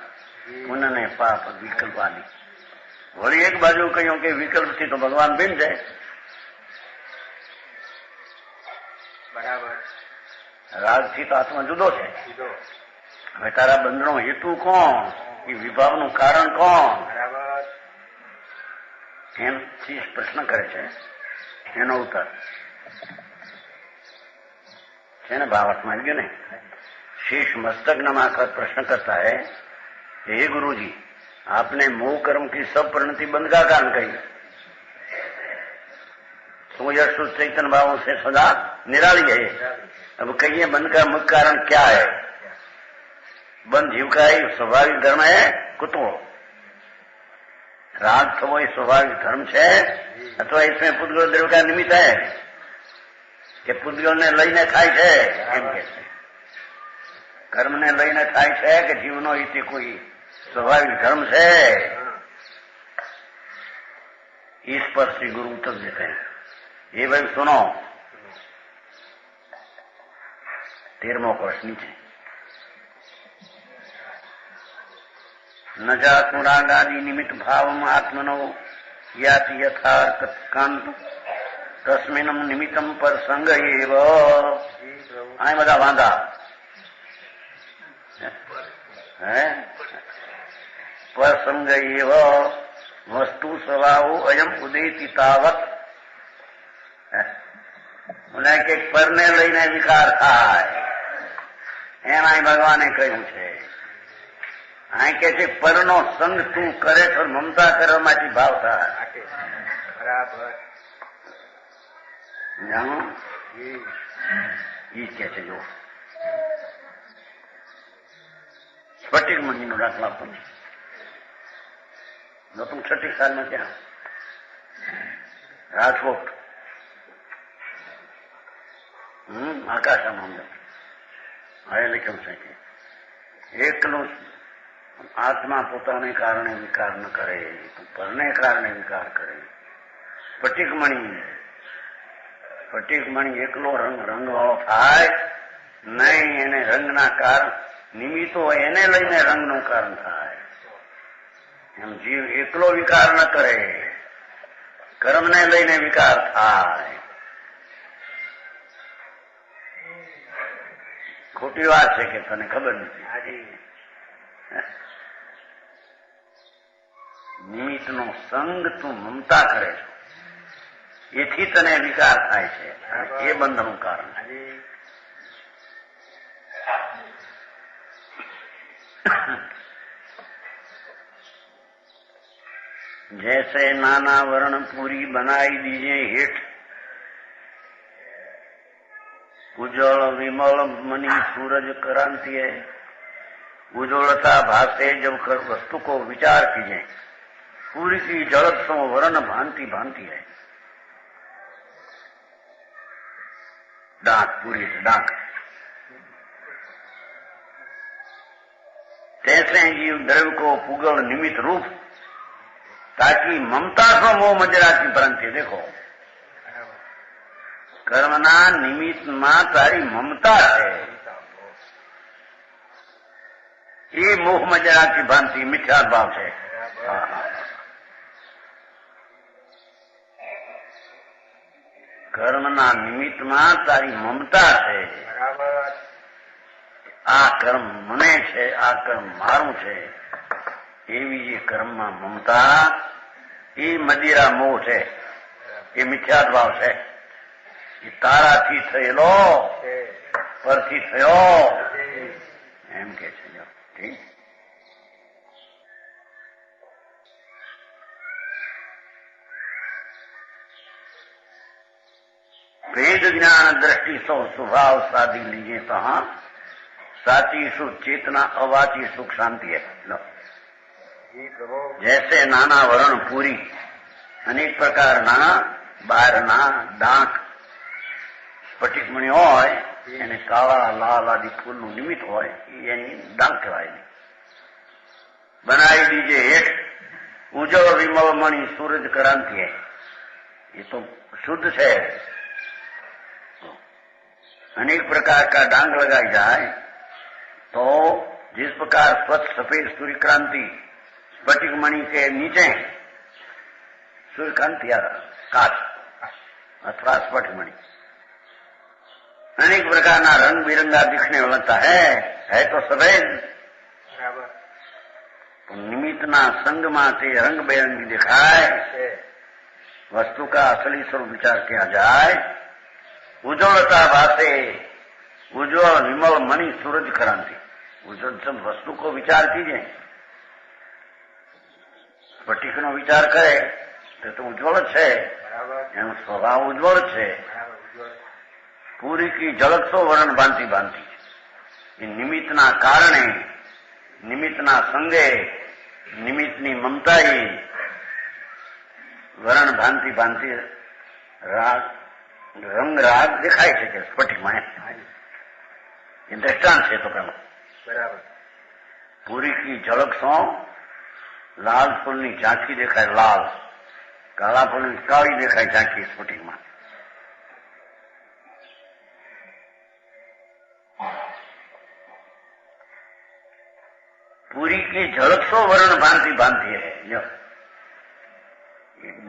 પુનઃ પાપ વિકલ્પાની. વળી એક બાજુ કહ્યું કે વિકલ્પથી તો ભગવાન ભિન્ન છે. બરાબર. રાગથી તો આત્મા જુદો છે. હવે તારા બંધનો હેતુ કોણ? એ વિભાવનું કારણ કોણ? બરાબર. એમ શીશ પ્રશ્ન કરે છે. એનો ઉત્તર છે ને ભાવાર્થમાં આવી ગયો ને. शीश मस्तक नमाकर प्रश्न करता है, हे गुरु जी, आपने मोह कर्म की सब परिणति बंद का कारण कही, तो यह शुद्ध चैतन्य भावों से सदा निराली है। अब कहिए बंद का मुख्य कारण क्या है? बंद जीव का ही स्वाभाविक धर्म है कुतो राग थो એ સ્વાભાવિક ધર્મ છે અથવા इसमें પૂતગલ દ્રવ્ય का નિમિત્ત है કે પૂતગલને લઈને થાય છે એમ કે છે, કર્મને લઈને થાય છે કે જીવનો એ કોઈ સ્વાભાવિક ધર્મ છે? इस पर श्री गुरु उत्तर देते हैं, ये भाई सुनो, 13वां प्रश्न नीचे, न जात्मुरागादि निमित्त भावम आत्मनो याति यथार्थ कांत तस्मिन्म निमित्तम पर संग एव। आए बदा बांधा है पर संग एव वस्तु स्वभाव अयम उदेति तावत। उन्हें के परने लईने विकार थाय एम भगवाने कह્યું છે। આ કે છે પરનો સંગ તું કરે તો મમતા કરવામાંથી ભાવ થાય। બરાબર જાણો એ કે છે। જો સ્ફટિક મણીનો દાખલો આપો જો तुम 6ठी साल में क्या राजकोट આકાશમાં હવે લખ્યું છે કે એકલું આત્મા પોતાને કારણે વિકાર ન કરે, પરને કારણે વિકાર કરે। સ્ફટિકમણી એકલો રંગવાળો થાય નહીં, એને રંગના કારણ નિમિત્તો એને લઈને રંગનું કારણ થાય। એમ જીવ એકલો વિકાર ન કરે, કર્મને લઈને વિકાર થાય। ખોટી વાત છે કે તને ખબર નથી? નિમિત્તનો સંગ તું મમતા કરે છો એથી તને વિકાર થાય છે, એ બંધનું કારણ। जैसे नाना वर्ण पूरी बनाई दीजिए हेठ, उज्जवल विमल मनी सूरज क्रांति है। उज्ज्वलता भासे जब कर वस्तु को विचार कीजिए, पूरी की जड़त सो वर्ण भांति भांति है। डाक पूरी से डाक तैसे जीव द्रव्य को पुगल निमित्त रूप, ताकि ममता को मोह मजराती भ्रांति। देखो कर्मना निमित्त में तारी ममता है, ये मोह मजराती भ्रांति मिथ्या भाव है। कर्मना निमित्त में तारी ममता है, आ कर्म मने छे, आ कर्म मारू छे, एवी जे कर्म में ममता ये मदिरा मोह है, ये मिथ्या भाव है। ये ताराथी थયેલો परथी थयो एम के छे। ठीक भेद ज्ञान दृष्टि सौ स्वभाव साधी लीजिए तो हाँ साची सुख चेतना अवाची सुख शांति है। लो जैसे नाना वर्ण पूरी अनेक प्रकार ना बाहर ना डाक स्फटिकमणी होय એને કાળા લાલ આદિ ફૂલનું નિમિત્ત હોય એની ડાંક કહેવાય। બનાવી દીજે હેઠ ઉજળ વિમલ મણી सूरज क्रांति है, ये तो शुद्ध है। अनेक प्रकार का डांग लगाई जाए तो जिस प्रकार स्वच्छ सफेद सूर्य क्रांति स्फटिक मणि के नीचे सूर्य क्रांति काच अथवा स्फटिक मणि अनेक प्रकार ना रंग बिरंगा दिखने लगता है तो सफेद। तो निमित्त ना संग माते रंग बेरंगी दिखाए, वस्तु का असली स्वरूप विचार किया जाए, उज्ज्वलता भासे उज्ज्वल विमल मणि सूरज क्रांति। उज्ज्वल सब वस्तु को विचार कीजिए, स्फटिक नो विचार करे तो उज्ज्वल है, एनो स्वभाव उज्ज्वल है। पूरी की झलक सो वर्ण भांति भांति। निमित्तना कारणे, निमित्तना संगे, निमित्तनी ममताई वर्ण भांति भांति राग रंग राग देखाय છે કે સ્ફટિકમાં એ દ્રષ્ટાંત છે તો પેલો બરાબર। પૂરી की झलक सो लाल फूलनी झांकी देखाय लाल, काला फूलनी काળી देखाय झांकी स्फटिकમાં। पूरी की झलक सो वर्ण भांति भांति है।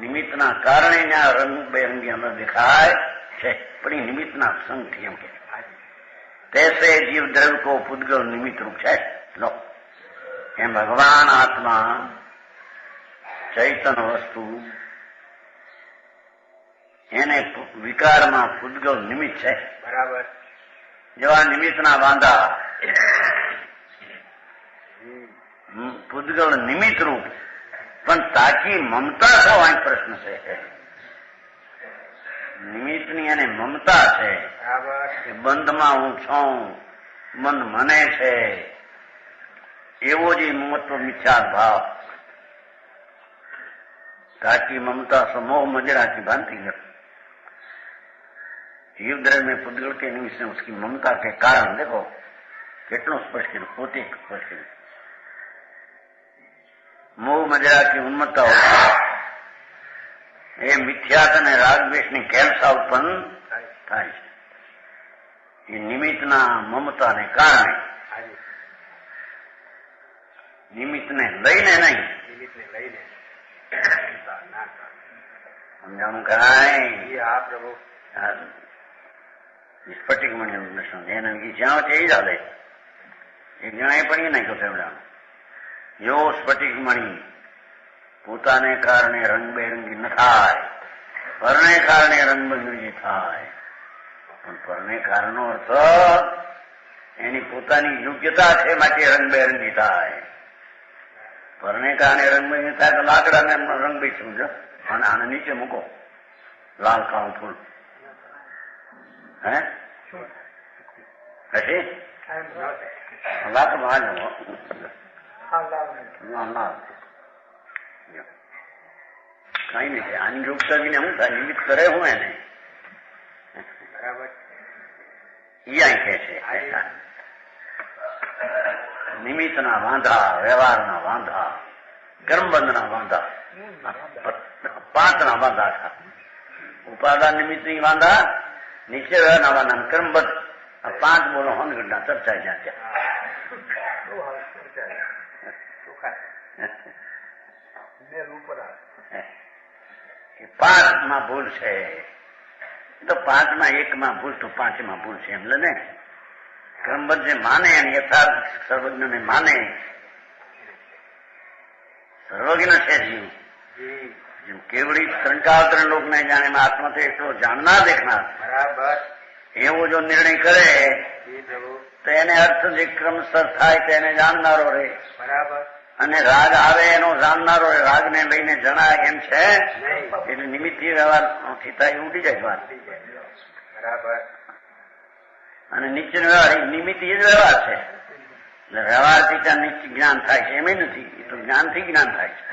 निमित्तना कारणे न्या रंग बेरंगी अंदर दिखाय છે, પણ એ નિમિત્તના સંગથી એમ કે तैसे जीव द्रव्य को पुद्गल निमित्त रूप है। लो एम भगवान आत्मा चैतन्य वस्तु એને વિકારમાં પુદ્ગલ નિમિત્ત છે। બરાબર। જેવા નિમિત્તના વાંધા પુદ્ગલ નિમિત્ત રૂપ, પણ તાકી મમતા તો આ પ્રશ્ન છે। નિમિત્તની અને મમતા છે કે બંધમાં હું છું, મન મને છે, એવો જ મહત્વ મિથ્યા ભાવ। ताकि ममता समोह मजरा की भांति है। जीव द्रव्य में पुद्गल के निमित्त से उसकी ममता के कारण देखो कितनो स्पष्ट पोते स्पष्ट मोह मजरा की उन्मत्ता होती है। ये मिथ्यात ने राग द्वेष ने कैलसा उत्पन्न થાય છે। ये निमित्तना ममता ने कारणे, निमित्त ने लईने नहीं, निमित्त ने लईने સમજાણું કરાય। આ પ્રભુ સ્ફટિક મણી એને જ્યાં છે એ ચાલે, એ જણાય પણ એ નાખ્યો સેવડાનું। જો સ્ફટિક મણી પોતાને કારણે રંગબેરંગી ન થાય, પરને કારણે રંગબેરંગી થાય, પણ પરને કારણનો અર્થ એની પોતાની યોગ્યતા છે માટે રંગબેરંગી થાય। પરને કારણે રંગબેરંગી થાય તો લાકડાને રંગબેરંગી સમજો, અને આને નીચે મૂકો લાલ કાળું ફૂલ, હે પછી લાખ ભાજ કઈ નથી। આની રૂપતા બી શું થાય, નિમિત્ત કરે હું એને બરાબર ઈ કે છે। નિમિત્તના વાંધા, વ્યવહારના વાંધા, કર્મબંધના વાંધા, 5 ના વાંધા હતા। ઉપાદાન નિમિત્તની વાંધા, નિશ્ચય વ્યવહારના વાંધા, કર્મબંધ 5 બોલો હનગઢના ચર્ચા જ્યાં ત્યાં। 5 માં ભૂલ છે તો 5 માં 1 માં ભૂલ તો 5 માં ભૂલ છે એમ ને। કર્મબંધ જે માને અને યથાર્થ સર્વજ્ઞને માને, સર્વજ્ઞ છે જીવ, જેમ કેવડી ત્રણકાવતરણ લોક ને જાણે આત્મા તો એટલો જાણનાર દેખનાર બરાબર એવો જો નિર્ણય કરે તો એને અર્થ જે ક્રમસર થાય તેને જાણનારો રહે બરાબર, અને રાગ આવે એનો જાણનારો રાગને લઈને જણાય એમ છે। એટલે નિમિત્તી વ્યવહાર થતા ઉડી જાય વાત બરાબર। અને નિશ્ચય વ્યવહાર નિમિત્ત એ જ વ્યવહાર છે, એટલે વ્યવહારથી ત્યાં નિશ્ચિત જ્ઞાન થાય છે એમ નથી, એ તો જ્ઞાનથી જ્ઞાન થાય છે।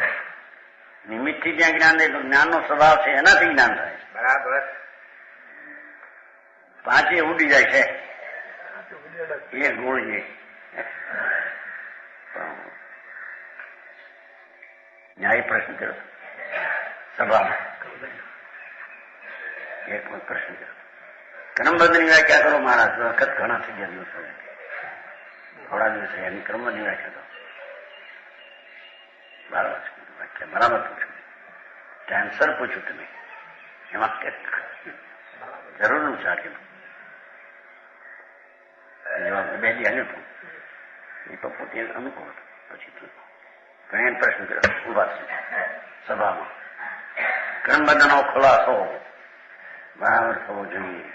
નિમિત્તથી જ્યાં જ્ઞાન થાય તો જ્ઞાનનો સ્વભાવ છે એનાથી જ્ઞાન થાય છે બરાબર। 5 ઉડી જાય છે એ ગુણ છે। ન્યાય પ્રશ્ન કર્યો સભામાં, એક પ્રશ્ન કર્યો ક્રમબદ્ધની વ્યાખ્યા કરો મહારાજ, વખત ઘણા થઈ ગયા દિવસો, થોડા દિવસ એની ક્રમબદ્ધની વ્યાખ્યા કરો બરાબર છે, વ્યાખ્યા બરાબર પૂછ્યું, ટાઈમસર પૂછ્યું તમે, એમાં જરૂરનું છે કે જવાબ 2 દી આવ્યો હતો એ તો પોતે અનુકૂળ પછી ઘણી પ્રશ્ન કર્યો ઉભા સભામાં, ક્રમબદ્ધનો ખુલાસો બરાબર થવો જોઈએ,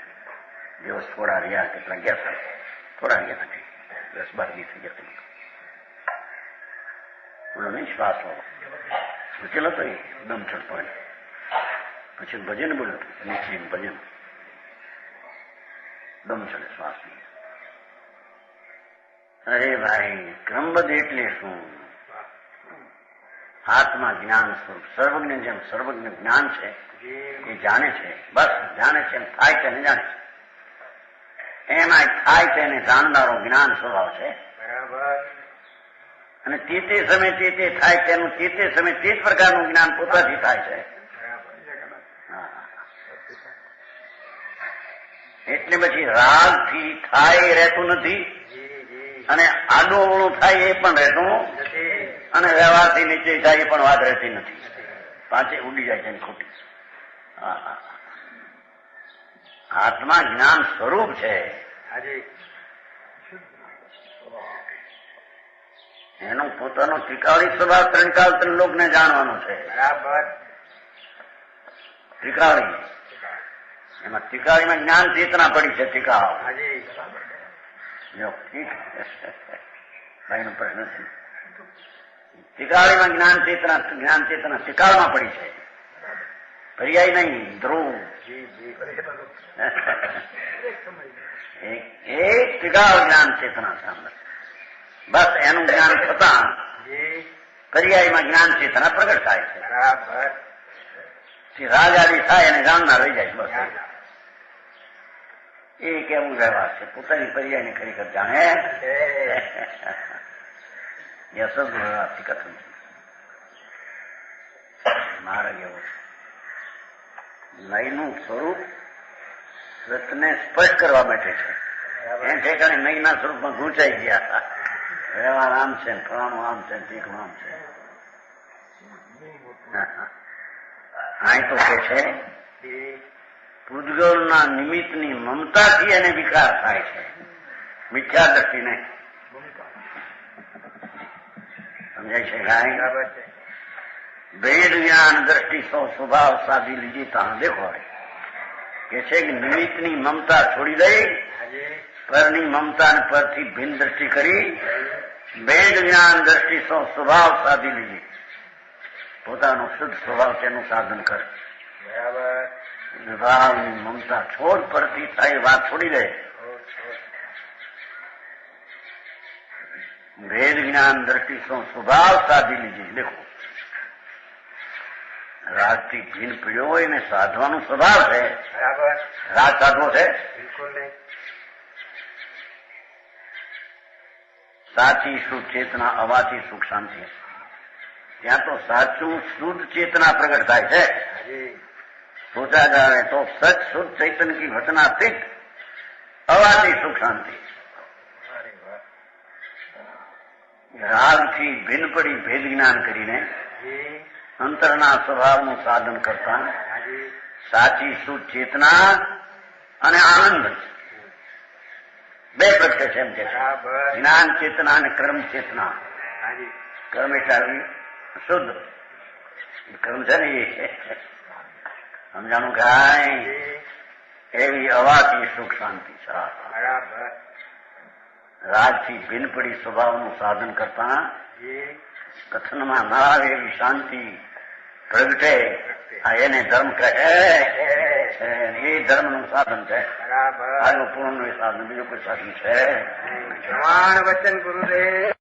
દિવસ થોડા રહ્યા, કેટલા ગયા હતા, થોડા રહ્યા નથી, 10-12 દિવસ ગયા. બોલો નહીં, શ્વાસ લો, ચલો તો એ દમ ચડતો. પછી ભજન બોલ્યું, નીચે ભજન, દમ ચડે શ્વાસ. અરે ભાઈ, ક્રમબદ્ધ એટલે શું? આત્મા જ્ઞાન સ્વરૂપ, સર્વજ્ઞ જેમ સર્વજ્ઞ જ્ઞાન છે એ જાણે છે, બસ જાણે છે, એમ થાય છે ને જાણે છે. એમાં થાય છે એને જાણનારો જ્ઞાન સ્વભાવ છે. અને તે સમય તે થાય છે એનું તે સમય તે જ પ્રકારનું જ્ઞાન પોતાથી થાય છે. એટલે પછી રાગથી થાય એ રહેતું નથી, અને આડું અવળું થાય એ પણ રહેતું, અને વ્યવહારથી નીચે થાય એ પણ વાત રહેતી નથી. પાંચે ઉડી જાય છે ખોટી. આત્મા જ્ઞાન સ્વરૂપ છે. એનો પોતાનો ત્રિકાળી સ્વભાવ ત્રણકાળ ત્રિલોકને જાણવાનો છે. ત્રિકાળી, એમાં ત્રિકાળીમાં જ્ઞાન ચેતના પડી છે. ત્રિકાળ ભાઈનો પ્રશ્ન છે. ત્રિકાળીમાં જ્ઞાન ચેતના ત્રિકાળમાં પડી છે, પર્યાય નહીં. ધ્રુવ એક ત્રિકાળ જ્ઞાન ચેતના સામે, બસ એનું જ્ઞાન થતા પર્યાયમાં જ્ઞાન ચેતના પ્રગટ થાય છે. રાગ આદિ થાય અને જાણનાર રહી જાય. બસ એ કેવું વ્યવહાર છે, પોતાની પર્યાયને ખરેખર જાણે. યશોથી કથન મારા એવું નયનું સ્વરૂપ રતને સ્પષ્ટ કરવા માટે છે. એમ ઠેકાણે નયના સ્વરૂપમાં ગૂંચાઈ ગયા. વ્યવહાર આમ છે, ફલાણું આમ છે, તીખું આમ છે. અહીં તો કે છે પૂતગલના નિમિત્તની મમતાથી એને વિકાર થાય છે, મિથ્યા દ્રષ્ટિ નહીં. સમજાય છે? ગાય ભેદ જ્ઞાન દ્રષ્ટિ સૌ સ્વભાવ સાધી લીધી. ત્યાં દેખો કે છે કે નિમિત્તની મમતા છોડી દઈ, પરની મમતા પરથી ભિન્ન દ્રષ્ટિ કરી, ભેદ જ્ઞાન દ્રષ્ટિ સૌ સ્વભાવ સાધી લીધી. પોતાનો શુદ્ધ સ્વભાવ તેનું સાધન કરે. વિભાવની મમતા છોડ પરથી થાય વાત છોડી દે. ભેદ જ્ઞાન દ્રષ્ટિ સૌ સ્વભાવ સાધી લીધી. દેખો, રાગથી ભીન પીડ્યો હોય ને સાધવાનો સ્વભાવ છે. રાગ સાધવો છે? બિલકુલ નહીં. સાચી શુદ્ધ ચેતના અવાથી સુખ શાંતિ. ત્યાં તો સાચું શુદ્ધ ચેતના પ્રગટ થાય છે. सोचा जाए तो सच शुद्ध चैतन्य की घटना थिक अवादी सुख शांति. રાગથી ભિન્ન પડી ભેદ જ્ઞાન કરીને અંતરના સ્વભાવનું સાધન કરતા સાચી શુદ્ધ ચેતના અને આનંદ બે પ્રગટે છે. એમ કે જ્ઞાન ચેતના અને કર્મ ચેતના. કર્મ એટલે શુદ્ધ કર્મ છે ને, એ સમજાણું કાંઈ એવી અવાથી સુખ શાંતિ છે. રાજથી ભિન્ન પડી સ્વભાવનું સાધન કરતા કથનમાં ના આવે એવી શાંતિ પ્રગટે. એને ધર્મ કહે, એ ધર્મનું સાધન છે. આગળ પૂર્ણનું સાધન, બીજું કોઈ સાધન છે? પ્રમાણ વચન ગુરુદેવ.